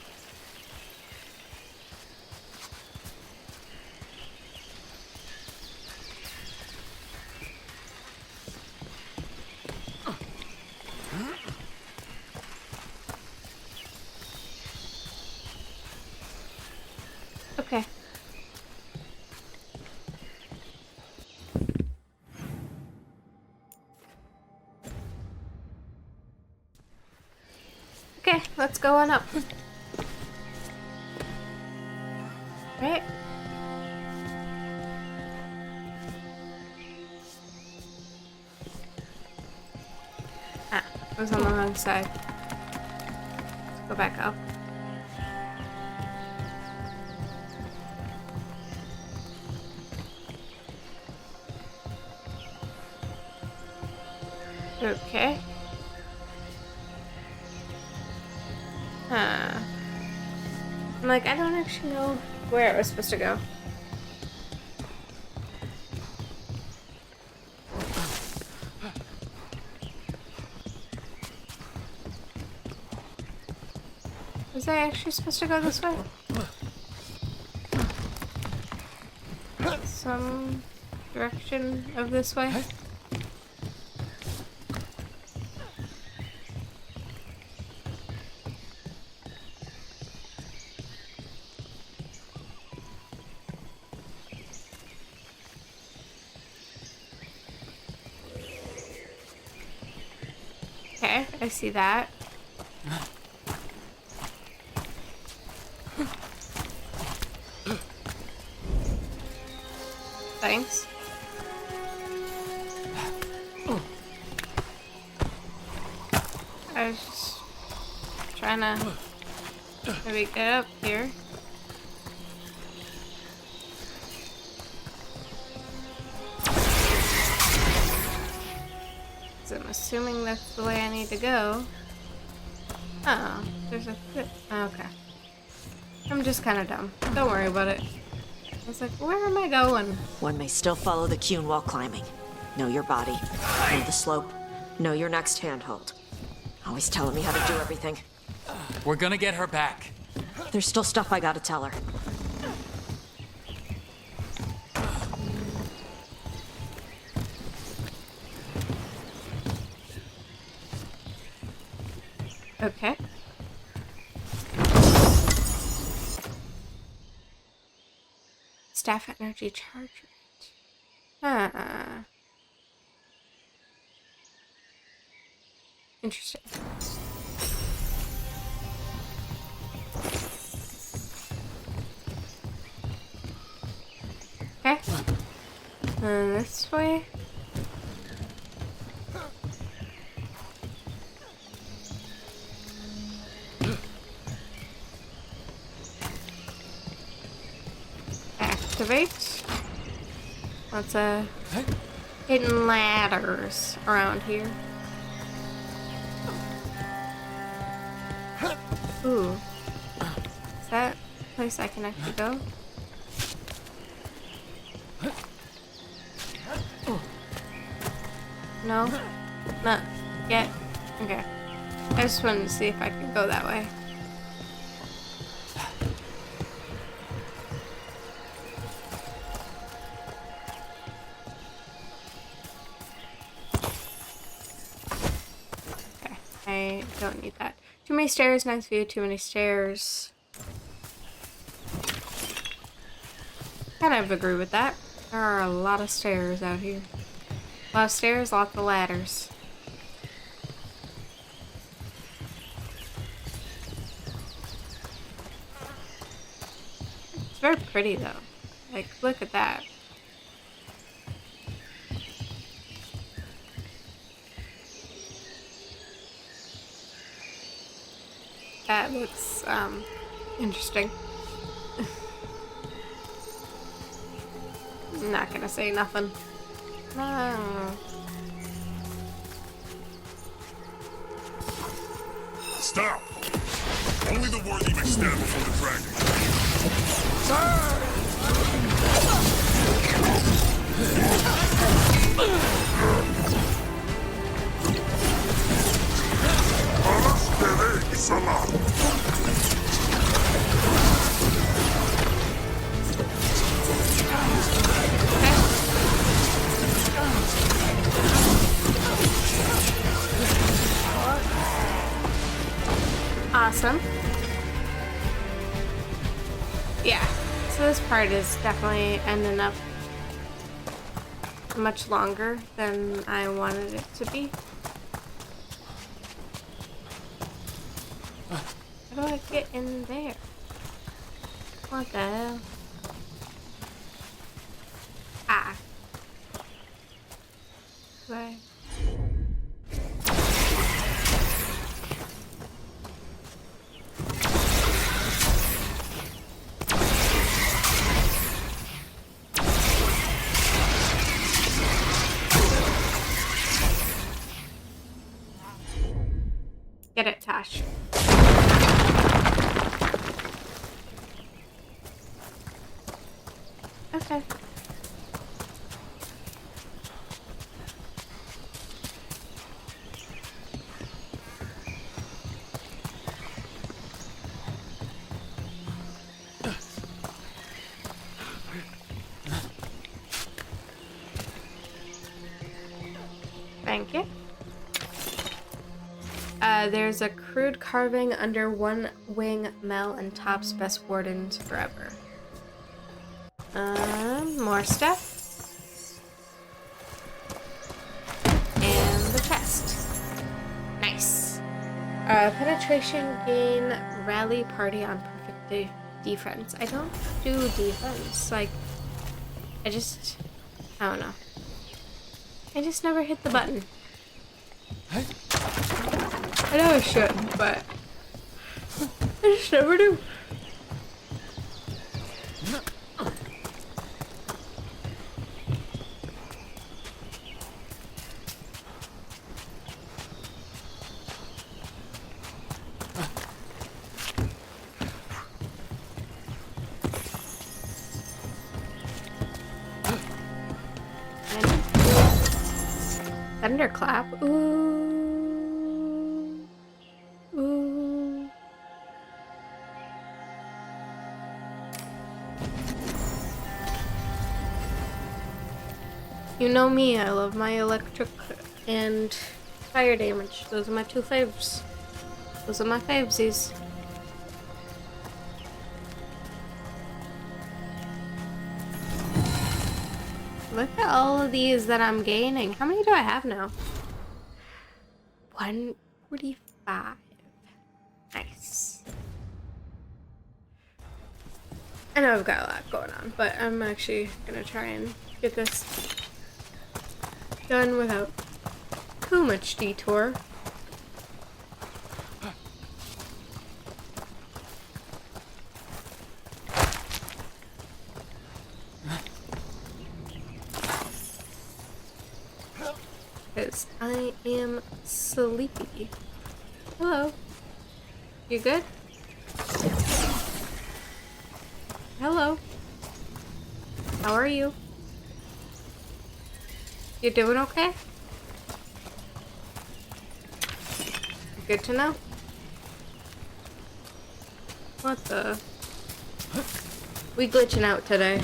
Okay, let's go on up. Right? Ah, it was on the wrong side. Let's go back up. Okay. Huh. I'm like, I don't actually know where it was supposed to go. Was I actually supposed to go this way? Some direction of this way? Okay, I see that. Thanks. I was just trying to maybe get up here. So I'm assuming that's the way I need to go. Oh, there's a fit. Okay. I'm just kind of dumb. Don't worry about it. I was like, where am I going? One may still follow the Qun while climbing. Know your body. Know the slope. Know your next handhold. Always telling me how to do everything. We're gonna get her back. There's still stuff I gotta tell her. Okay. Staff energy charge rate. Huh. Interesting. Okay. This way. Activate. Lots of hidden ladders around here. Ooh. Is that a place I can actually go? No? Not yet? Okay. I just wanted to see if I could go that way. Okay. I don't need that. Too many stairs, nice view, too many stairs. Kind of agree with that. There are a lot of stairs out here. A lot of stairs, lots of ladders. It's very pretty though. Like, look at that. That looks, interesting. I'm not gonna say nothing. No. Stop! Only the worthy may stand before the dragon. Awesome. Yeah, so this part is definitely ending up much longer than I wanted it to be. get in there? What the hell? Ah. Right. Get it, Tash. Okay. Thank you. There's a crude carving under one wing, Mel and Top's best wardens forever. More stuff. And the chest. Nice. Penetration gain, rally party on perfect defense. I don't do defense. Like, I don't know. I just never hit the button. I know I shouldn't, but I just never do. Thunderclap. Ooh. Ooh. You know me, I love my electric and fire damage. Those are my two faves. Those are my favesies. Look at all of these that I'm gaining. How many do I have now? 145. Nice. I know I've got a lot going on, but I'm actually gonna try and get this done without too much detour. Because I am sleepy. Hello. You good? Hello. How are you? You doing okay? Good to know. What the? We glitching out today.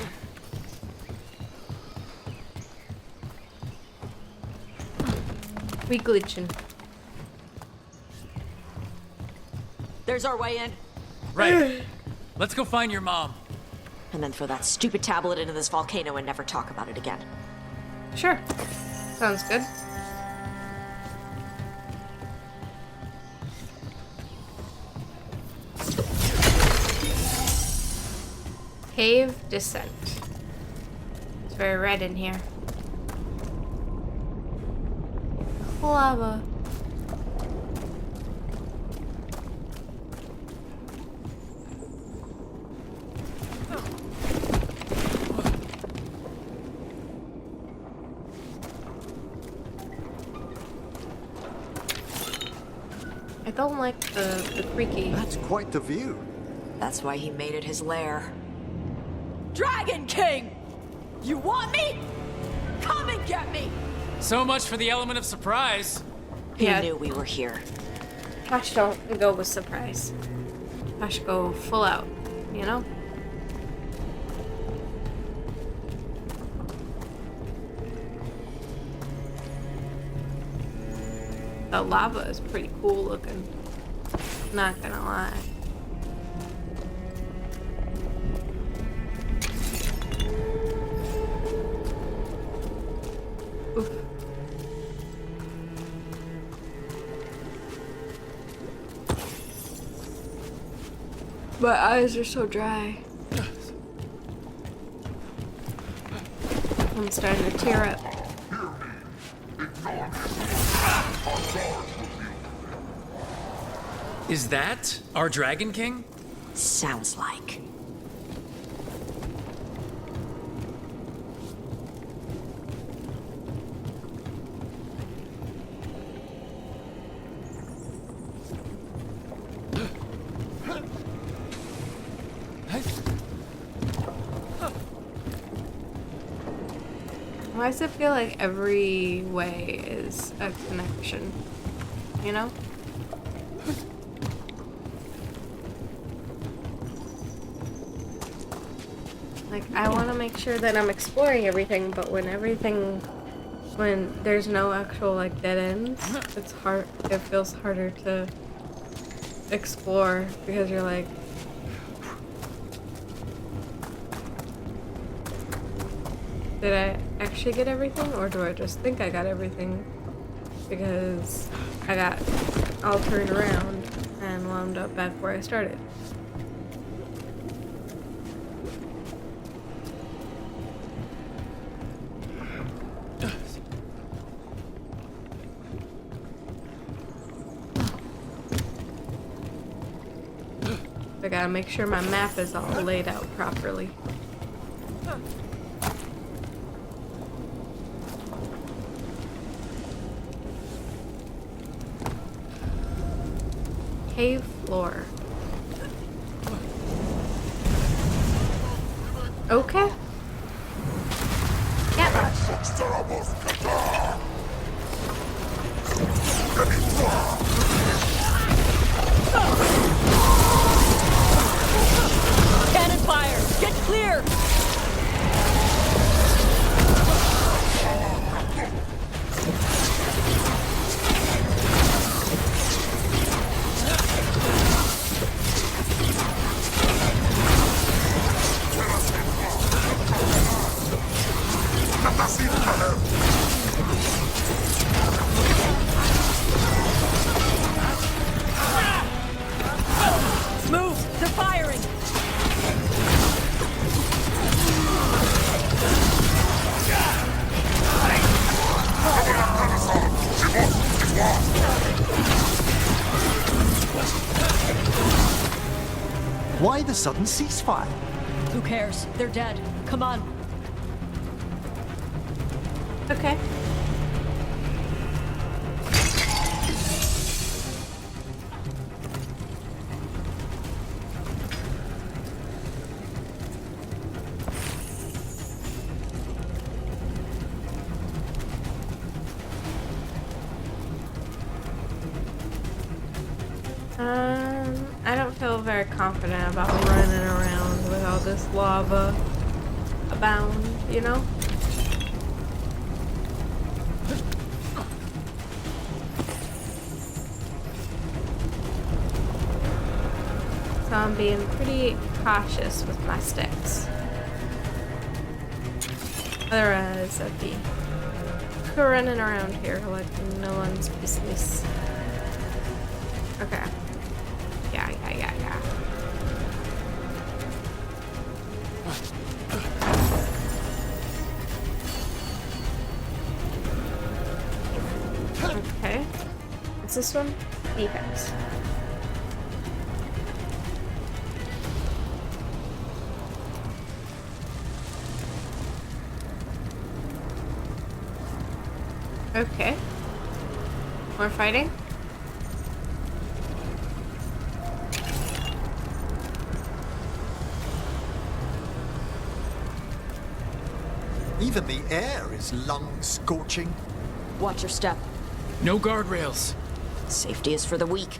We glitching. There's our way in. Right. Let's go find your mom. And then throw that stupid tablet into this volcano and never talk about it again. Sure. Sounds good. Cave descent. It's very red in here. Lava. I don't like the creaky. That's quite the view. That's why he made it his lair. Dragon King! You want me? Come and get me! So much for the element of surprise. He knew we were here. Tash don't go with surprise. Tash go full out, you know? The lava is pretty cool looking. Not gonna lie. Oof. My eyes are so dry. I'm starting to tear up. Is that our Dragon King? Sounds like. Why does it feel like every way is a connection? You know? Like, I want to make sure that I'm exploring everything, but when there's no actual, like, dead ends, it's hard, it feels harder to explore, because you're like, did I actually get everything, or do I just think I got everything because I got all turned around and wound up back where I started? I gotta make sure my map is all laid out properly. Cave floor. Okay. Yeah. Cannon fire! Get clear! Move! They're firing! Why the sudden ceasefire? Who cares? They're dead. Come on. Okay. I don't feel very confident about running around with all this lava abound, you know? So I'm being pretty cautious with my sticks. Otherwise, I'd be running around here like no one's business. Okay. Yeah. Okay. What's this one? Defense. Okay. More fighting? Even the air is lung-scorching. Watch your step. No guardrails. Safety is for the weak.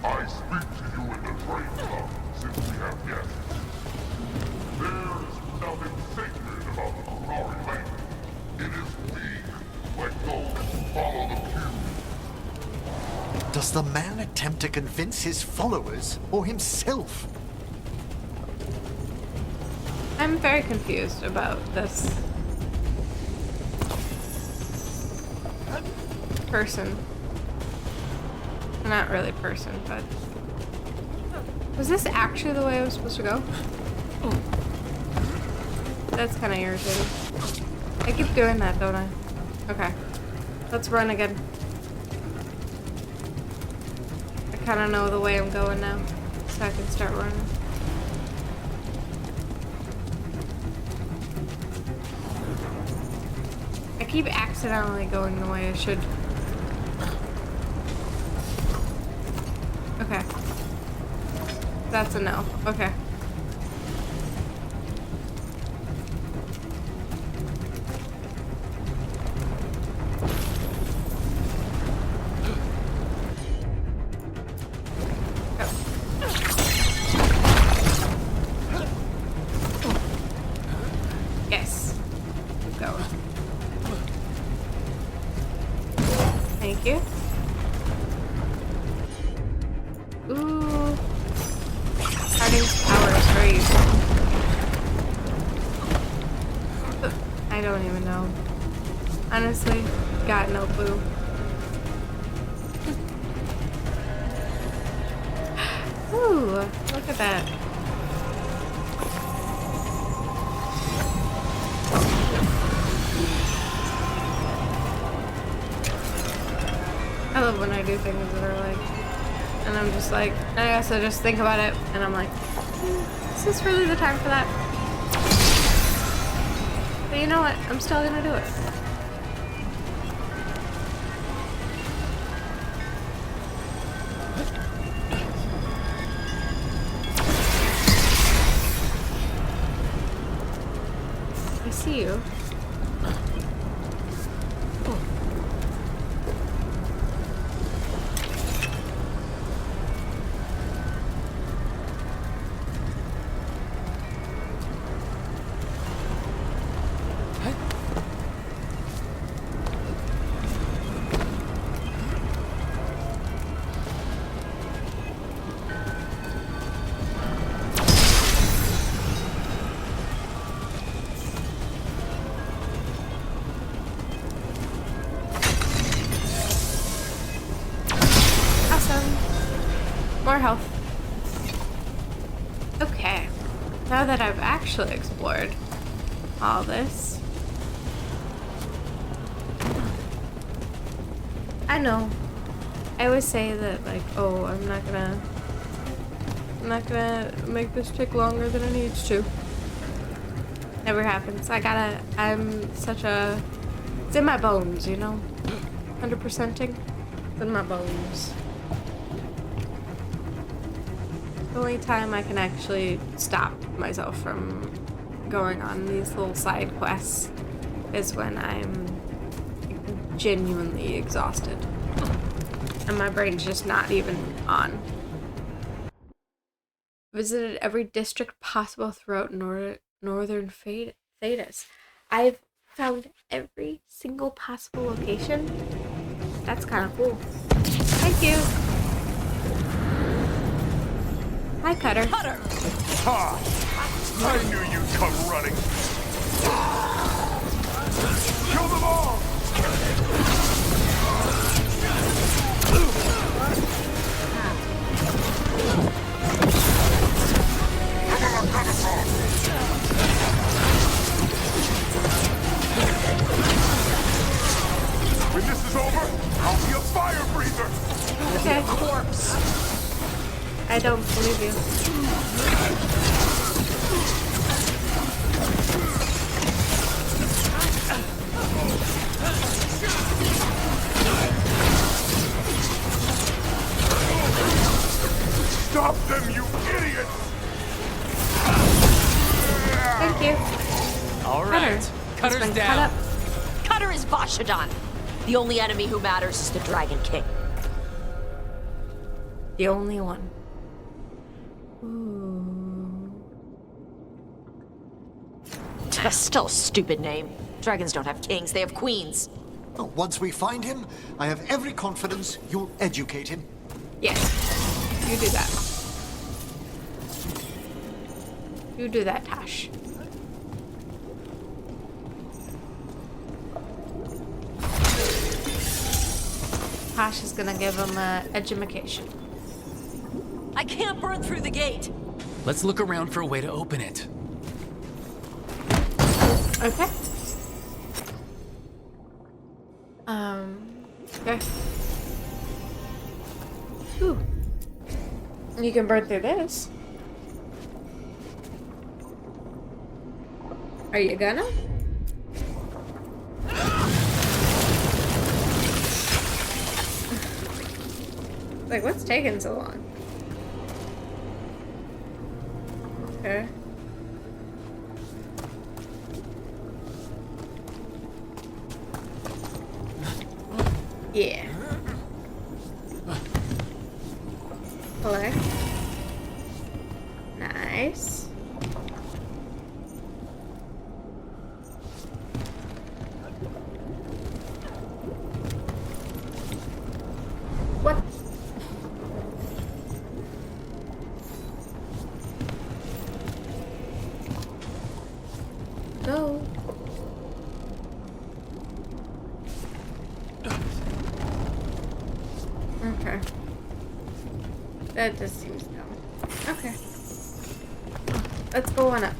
I speak to you in the train club, since we have guests. There's nothing sacred about the glory lane. It is we, let go, follow the cue. Does the man attempt to convince his followers or himself? I'm very confused about this person. Not really person, but Was this actually the way I was supposed to go? That's kind of irritating. I keep doing that, don't I? Okay. Let's run again. I kind of know the way I'm going now, so I can start running. I keep accidentally going the way I should. Okay. That's a no. Okay. Yes. Keep going. Thank you. Ooh. Harding's power is very useful. I don't even know. Honestly, got no clue. Ooh, look at that. I love when I do things that are like, and I'm just like, I guess I just think about it, and I'm like, is this really the time for that? But you know what? I'm still gonna do it. I see you. More health. Okay. Now that I've actually explored all this, I know. I always say that, like, oh, I'm not gonna make this take longer than it needs to. Never happens. I'm such a, it's in my bones, you know? 100%ing. It's in my bones. The only time I can actually stop myself from going on these little side quests is when I'm genuinely exhausted. And my brain's just not even on. Visited every district possible throughout northern Thedas. I've found every single possible location. That's kind of cool. Thank you. Hi, Cutter. Cutter! Ha! I knew you'd come running. Kill them all! When this is over, I'll be a fire breather. Okay. Corpse. I don't believe you. Stop them, you idiot! Thank you. All right. Cutter. Cutter's down. Cutter is Vashadon. The only enemy who matters is the Dragon King. The only one. Still a stupid name. Dragons don't have kings, they have queens. Well, once we find him, I have every confidence you'll educate him. Yes. You do that. You do that, Tash. Tash is gonna give him an education. I can't burn through the gate. Let's look around for a way to open it. Okay. Okay. Ooh. You can burn through this. Are you gonna? Like, what's taking so long? Okay. Yeah. Collect. Nice. What? Go. Okay. That just seems dumb. Okay. Let's go on up.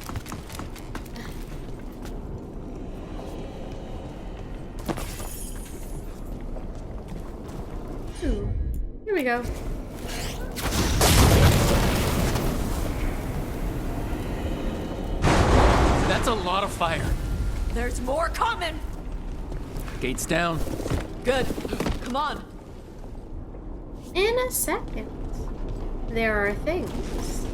Ooh. Here we go. That's a lot of fire. There's more coming. Gates down. Good. Come on. In a second, there are things.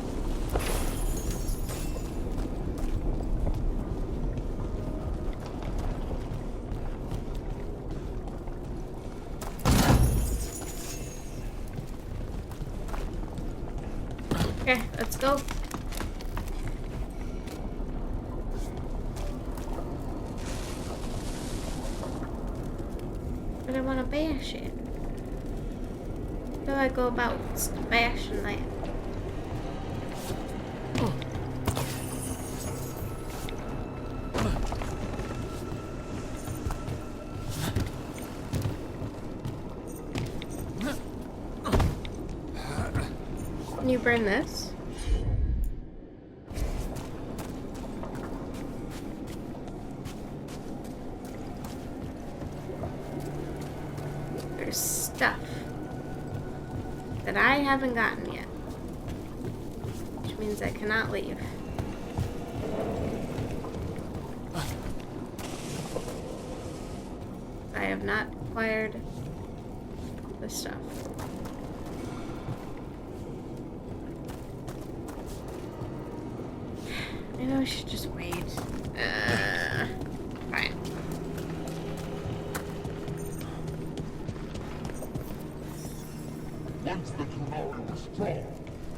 Okay, let's go. But I want to bash it. How do I go about bashing that? Can you burn this? There's stuff that I haven't gotten yet, which means I cannot leave. I have not acquired the stuff. Maybe I should just wait. Fine. Once the Kunari was strong,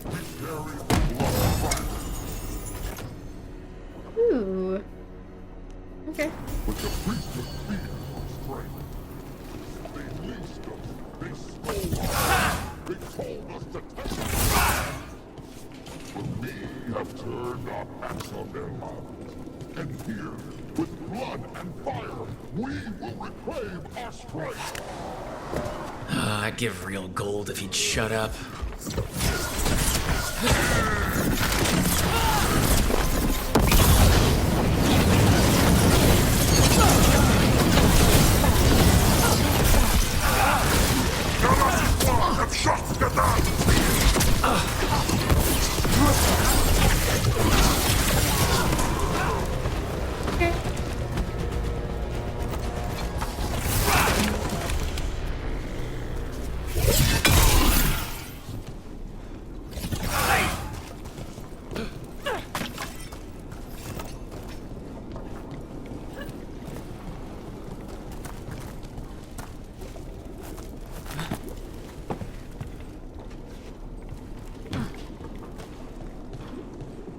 we carried the blood back. Ooh. Okay. But the priestess feared for strength. They leased us. They stole us. They told us to take us. But we have turned our backs on their lives. And here, with blood and fire, we will reclaim our strength. I'd give real gold if he'd shut up. Okay.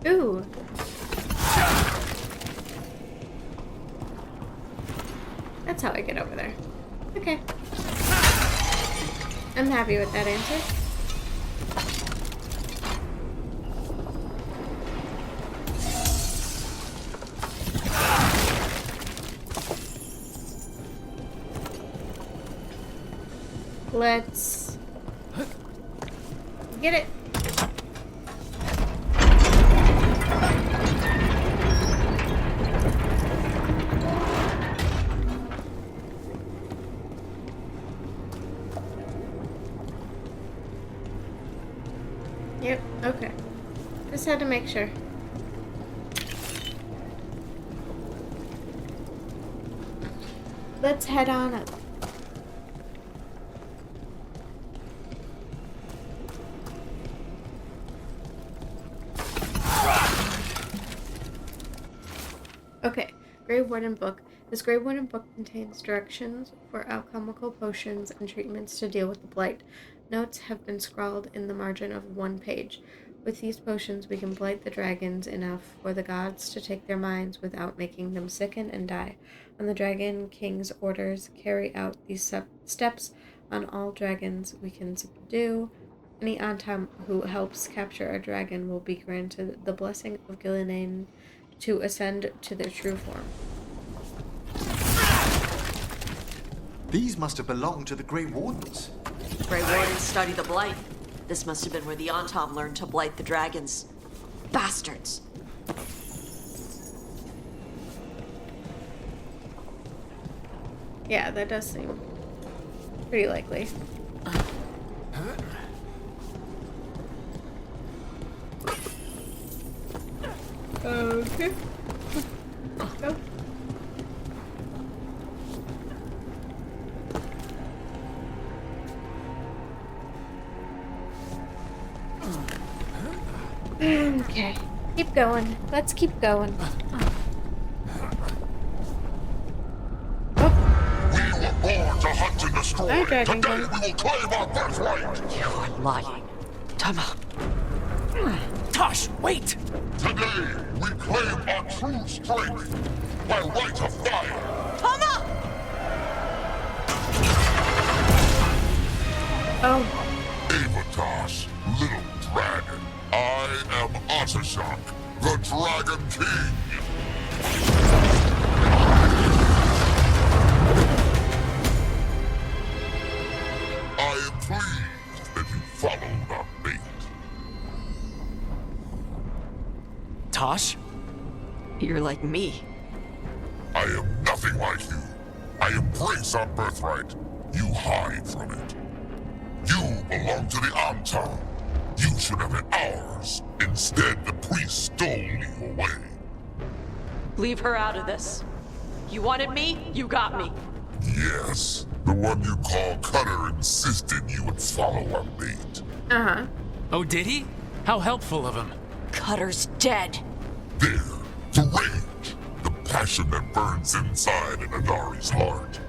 Ooh. That's how I get over there. Okay. I'm happy with that answer. Let's get it. Yep, okay. Just had to make sure. Let's head on up. Okay, Grey Warden Book. This Grey Warden Book contains directions for alchemical potions and treatments to deal with the blight. Notes have been scrawled in the margin of one page. With these potions, we can blight the dragons enough for the gods to take their minds without making them sicken and die. On the Dragon King's orders, carry out these steps on all dragons we can subdue. Any Antam who helps capture a dragon will be granted the blessing of Gillinan to ascend to their true form. These must have belonged to the Grey Wardens. Grey Wardens study the blight. This must have been where the Antam learned to blight the dragons. Bastards! Yeah, that does seem pretty likely. Okay. Go. Okay. Keep going. Let's keep going. Born to hunt and destroy. Hi, Dragon Today King. we will claim our birthright. You are lying. Tama. Tosh, wait! Today we claim our true strength by right of fire. Tama! Oh. Avatash, little dragon. I am Atashak, the Dragon King. I am pleased that you followed our bait. Tosh? You're like me. I am nothing like you. I embrace our birthright. You hide from it. You belong to the Antam. You should have been ours. Instead, the priest stole you away. Leave her out of this. You wanted me, you got me. Yes, the one you call Cutter insisted you would follow our bait. Uh-huh. Oh, did he? How helpful of him. Cutter's dead. There, the rage, the passion that burns inside an Adari's heart.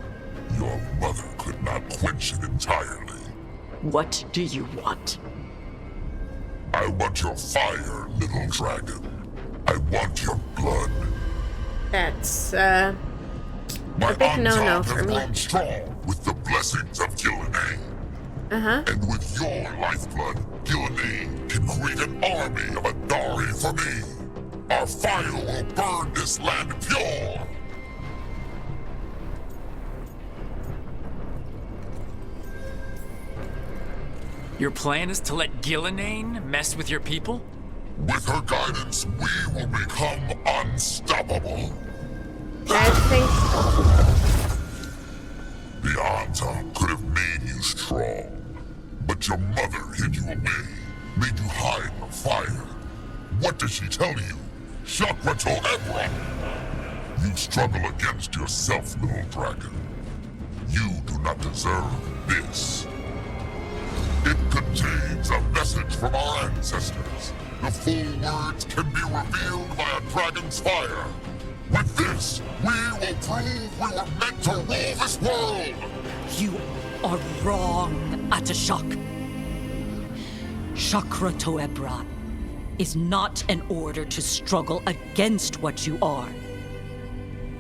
Your mother could not quench it entirely. What do you want? I want your fire, little dragon. I want your blood. That's, My a big no-no Antam for have me. grown strong with the blessings of Gillinan. Uh-huh. And with your lifeblood, Gillinan can create an army of Adari for me. Our fire will burn this land pure. Your plan is to let Gillinan mess with your people? With her guidance, we will become unstoppable. I think The Antam could have made you strong, but your mother hid you away, made you hide in the fire. What did she tell you? Shakrato Ebra! You struggle against yourself, little dragon. You do not deserve this. It contains a message from our ancestors. The full words can be revealed by a dragon's fire. With this, we will prove we were meant to rule this world! You are wrong, Atashak. Chakra Toebra is not an order to struggle against what you are.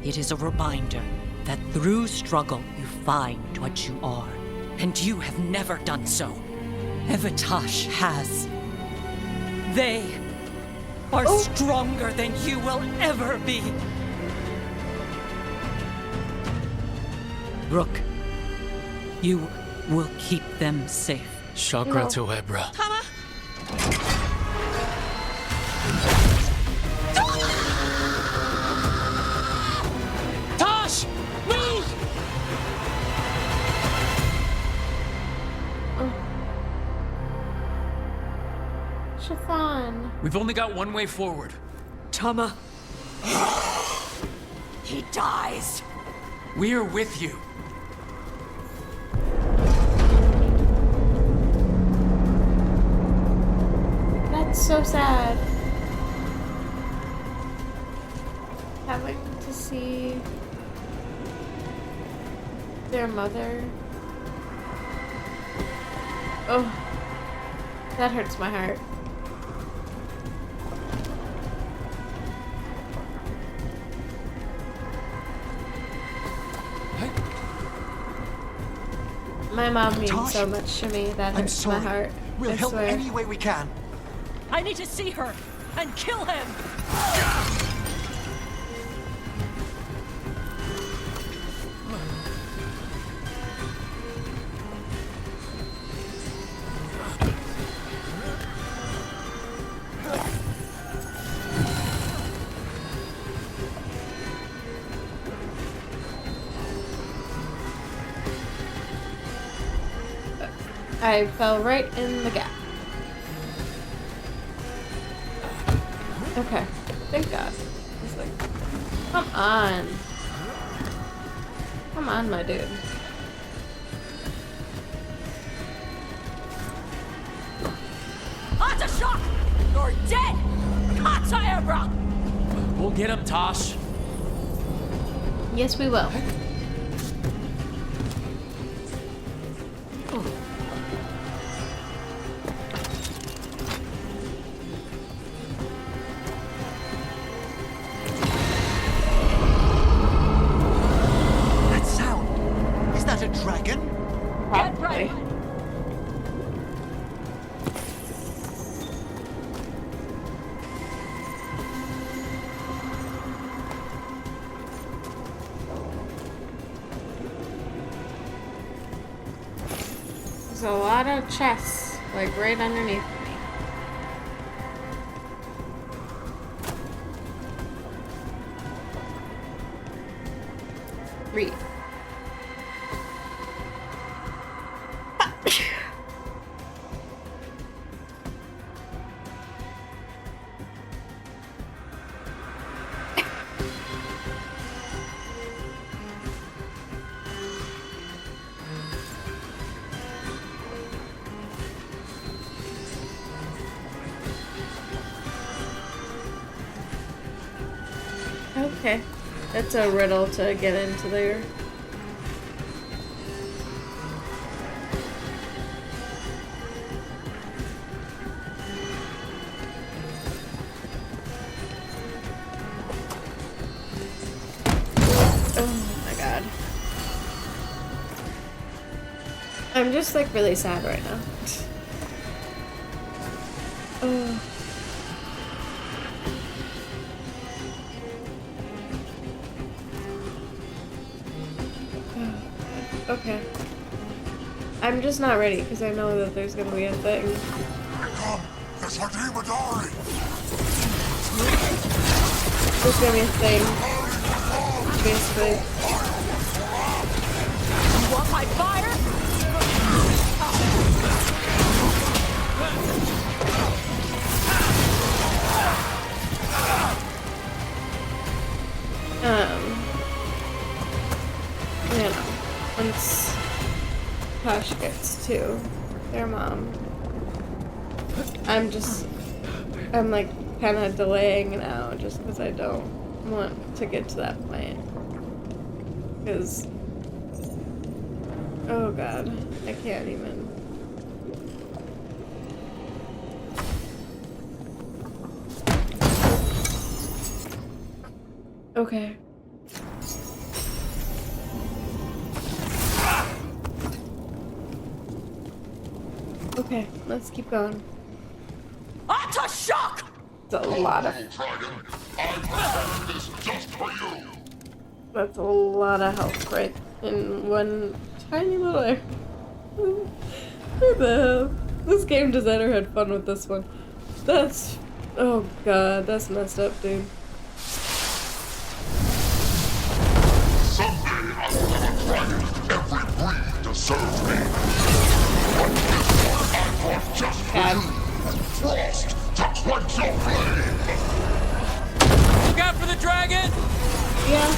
It is a reminder that through struggle you find what you are. And you have never done so. Evatash has. They are stronger than you will ever be. Rook, you will keep them safe. Chakra Toebra. Tama! Tosh! Move! Chthon. We've only got one way forward. Tama. He dies. We are with you. That's so sad. Having to see their mother. Oh, that hurts my heart. My mom means Tash, so much to me. That I'm hurts sorry. my heart. We'll I help swear. any way we can. I need to see her and kill him. I fell right in the gap. Okay. Thank God. It's like, come on. Come on, my dude. Shock! You're dead! Kataebra! We'll get him, Tosh. Yes, we will. That sound. Is that a dragon? Get ready! There's a lot of chests, like right underneath me. Read. Okay, that's a riddle to get into there. Oh my god. I'm just like really sad right now. Oh. Okay. I'm just not ready because I know that there's gonna be a thing. Come, there's Hadimadari! There's gonna be a thing. Basically. You want my fire? You know, once Tash gets to their mom, I'm like kind of delaying now just because I don't want to get to that point. Because, oh god, I can't even. Okay. Okay, let's keep going. Ata shock! It's a lot of. Dragon, I prepared this just for you! That's a lot of health right in one tiny little area. What the hell? This game designer had fun with this one. That's. Oh god, that's messed up, dude. Someday I will have a dragon every breed to serve me! But this one I brought just for God. you! Frost to quench your flame! Look out for the dragon! Yeah.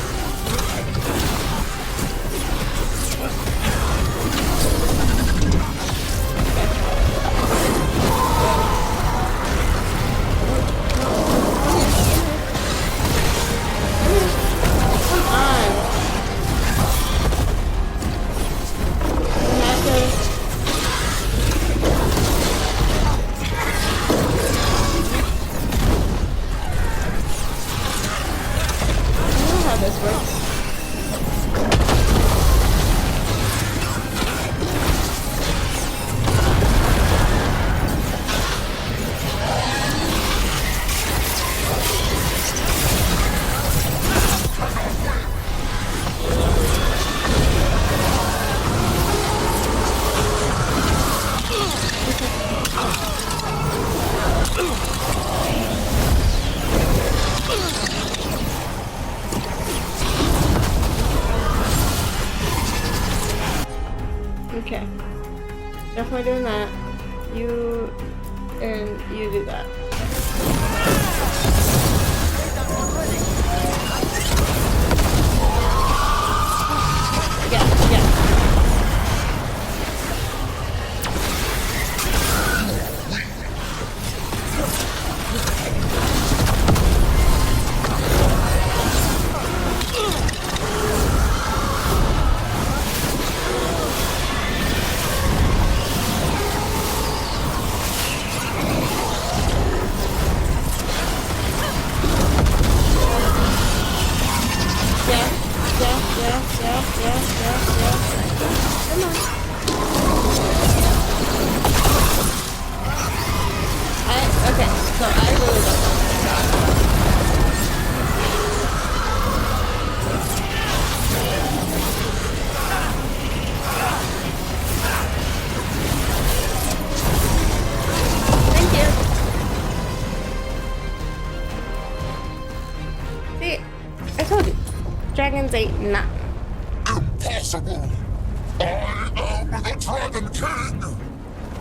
Okay. Definitely doing that. You do that. Yeah, yeah. Dragons ain't nothing. Impossible! I am the Dragon King!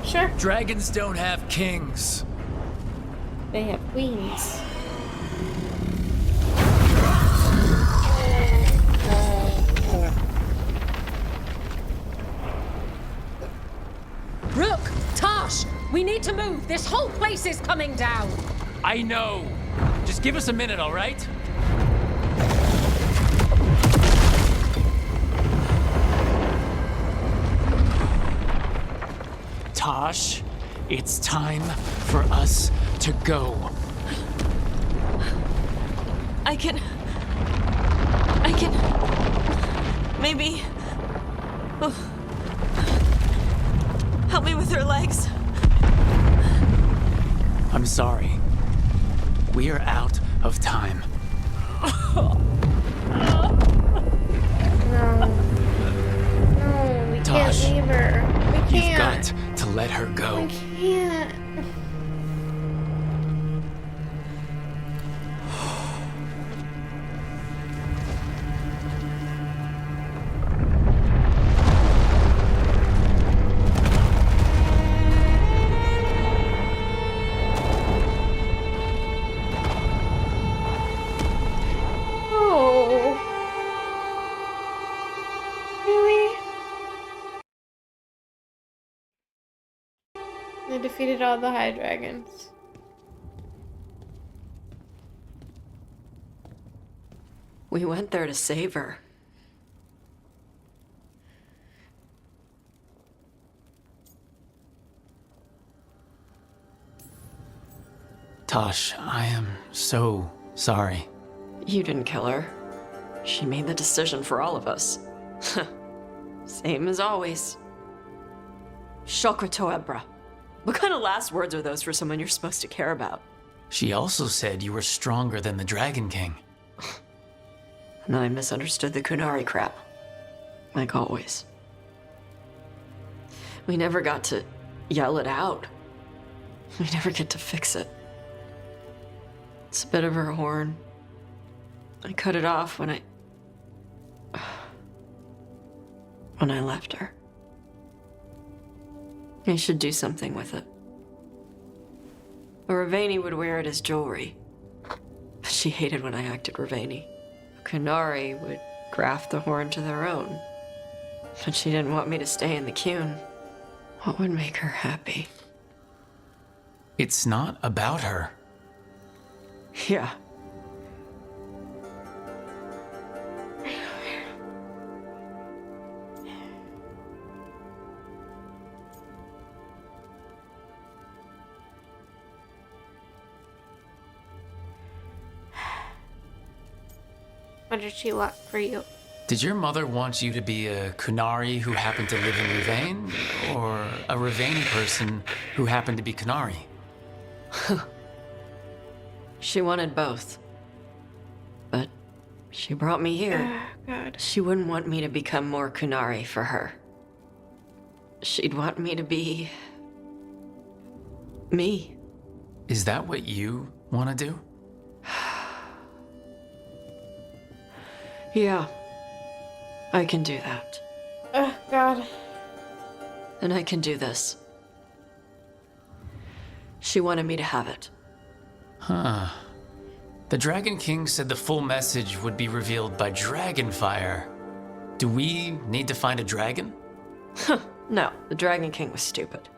Sure. Dragons don't have kings. They have queens. Rook! Tash! We need to move! This whole place is coming down! I know. Just give us a minute, all right? Tash, it's time for us to go. I can... Maybe... Oh. Help me with her legs. I'm sorry. We are out of time. No, we Tash, can't leave her. We You've can't. got to let her go. We can't. They defeated all the high dragons. We went there to save her. Tash, I am so sorry. You didn't kill her. She made the decision for all of us. Same as always. Shokra Toebra. What kind of last words are those for someone you're supposed to care about? She also said you were stronger than the Dragon King. And then I misunderstood the Kunari crap. Like always. We never got to yell it out. We never get to fix it. It's a bit of her horn. I cut it off when I left her. I should do something with it. A Ravani would wear it as jewelry. But she hated when I acted Ravani. A Kunari would graft the horn to their own. But she didn't want me to stay in the Qun. What would make her happy? It's not about her. Yeah. What did she want for you? Did your mother want you to be a Kunari who happened to live in Ravane, or a Ravani person who happened to be Kunari? She wanted both. But she brought me here. God. She wouldn't want me to become more Kunari for her. She'd want me to be... me. Is that what you want to do? Yeah. I can do that. Oh, God. And I can do this. She wanted me to have it. Huh. The Dragon King said the full message would be revealed by Dragonfire. Do we need to find a dragon? No, the Dragon King was stupid.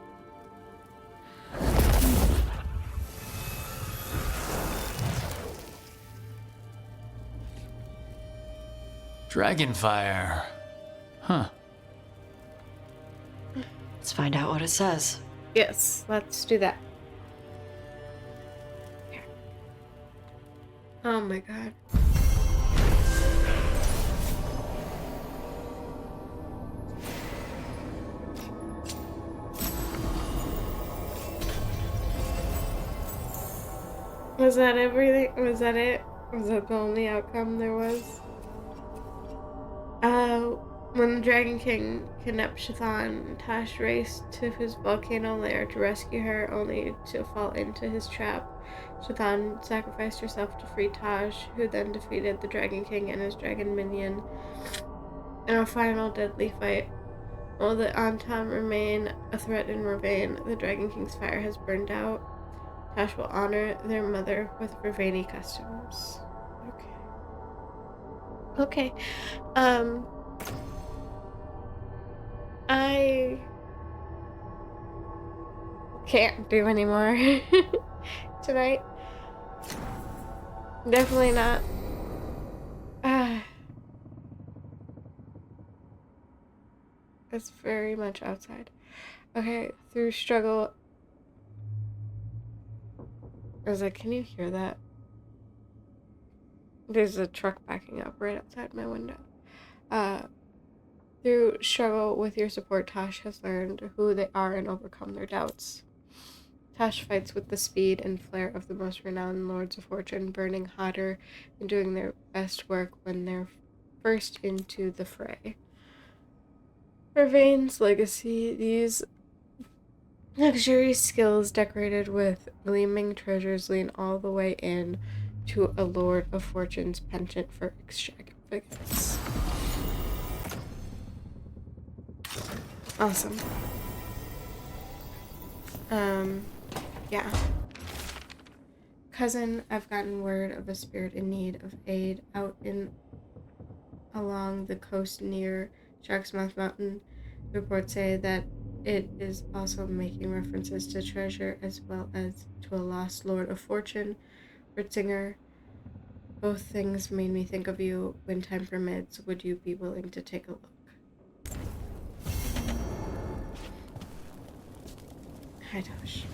Dragonfire. Huh. Let's find out what it says. Yes, let's do that. Here. Oh my God. Was that everything? Was that it? Was that the only outcome there was? When the Dragon King kidnapped Shathan, Tash raced to his volcano lair to rescue her, only to fall into his trap. Shathan sacrificed herself to free Tash, who then defeated the Dragon King and his dragon minion in a final deadly fight. While the Antam remain a threat in Ravane, the Dragon King's fire has burned out. Tash will honor their mother with Ravani customs. Okay. I can't do anymore tonight. Definitely not. It's very much outside. Okay, through struggle. I was like, can you hear that? There's a truck backing up right outside my window. Through struggle with your support, Tash has learned who they are and overcome their doubts. Tash fights with the speed and flair of the most renowned Lords of Fortune, burning hotter and doing their best work when they're first into the fray. Ravane's legacy, these luxury skills decorated with gleaming treasures lean all the way in to a Lord of Fortune's penchant for extravagance. Awesome. Yeah. Cousin, I've gotten word of a spirit in need of aid out along the coast near Shark's Mouth Mountain. Reports say that it is also making references to treasure as well as to a lost Lord of Fortune, Ritzinger. Both things made me think of you. When time permits, would you be willing to take a look? Hi, Tosh.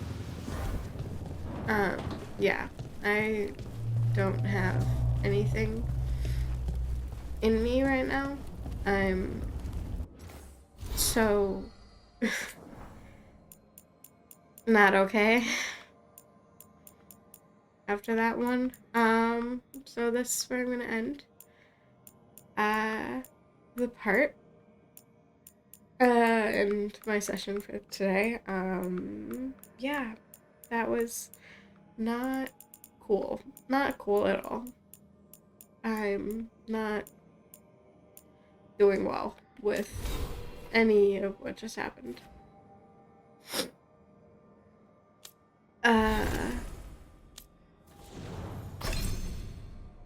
Yeah, I don't have anything in me right now. I'm so not okay after that one. So this is where I'm gonna end the part and my session for today. Yeah, that was not cool. Not cool at all. I'm not doing well with any of what just happened.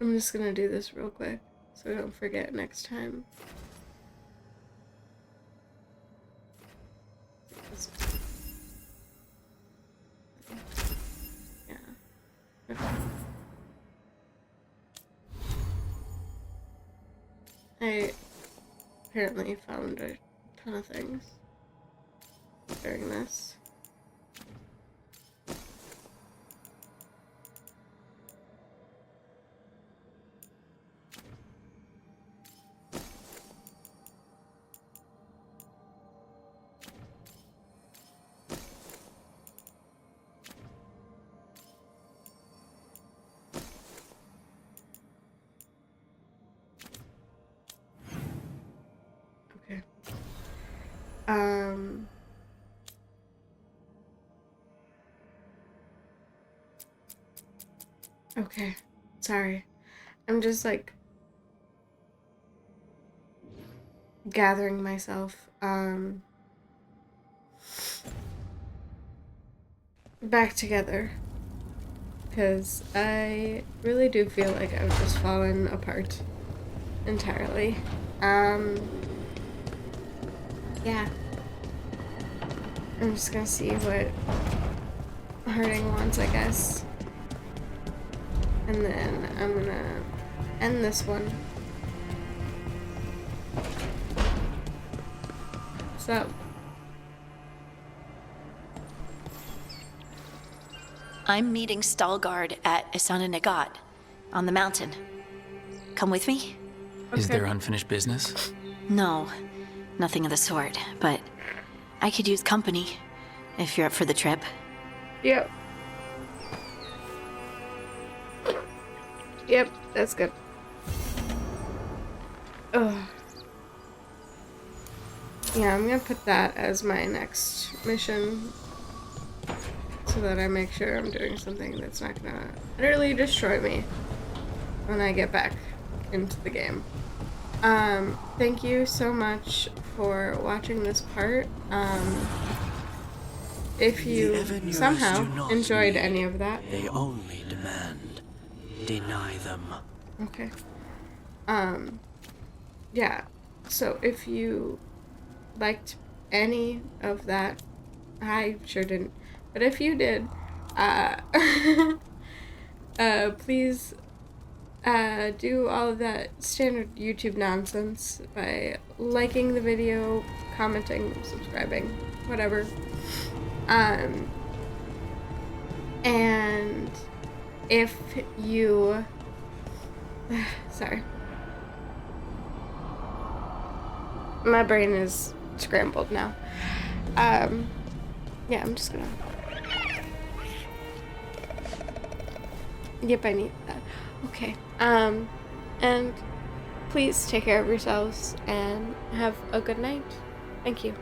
I'm just gonna do this real quick so I don't forget next time. Yeah. Okay. I apparently found a ton of things during this. Okay. Okay. Sorry. I'm just like gathering myself back together, because I really do feel like I've just fallen apart entirely. Yeah. I'm just gonna see what Harding wants, I guess. And then I'm gonna end this one. So. I'm meeting Veilguard at Isana Nagat on the mountain. Come with me? Is there unfinished business? No, nothing of the sort, but I could use company if you're up for the trip. Yep. Yep, that's good. Ugh. Yeah, I'm gonna put that as my next mission so that I make sure I'm doing something that's not gonna utterly destroy me when I get back into the game. Thank you so much for watching this part. If you somehow enjoyed any of that. They only demand. Deny them. Okay. Yeah. So if you liked any of that, I sure didn't, but if you did, please do all of that standard YouTube nonsense by liking the video, commenting, subscribing, whatever. And if you sorry, my brain is scrambled now. Yeah, I'm just gonna yep, I need that. Okay. And please take care of yourselves and have a good night. Thank you.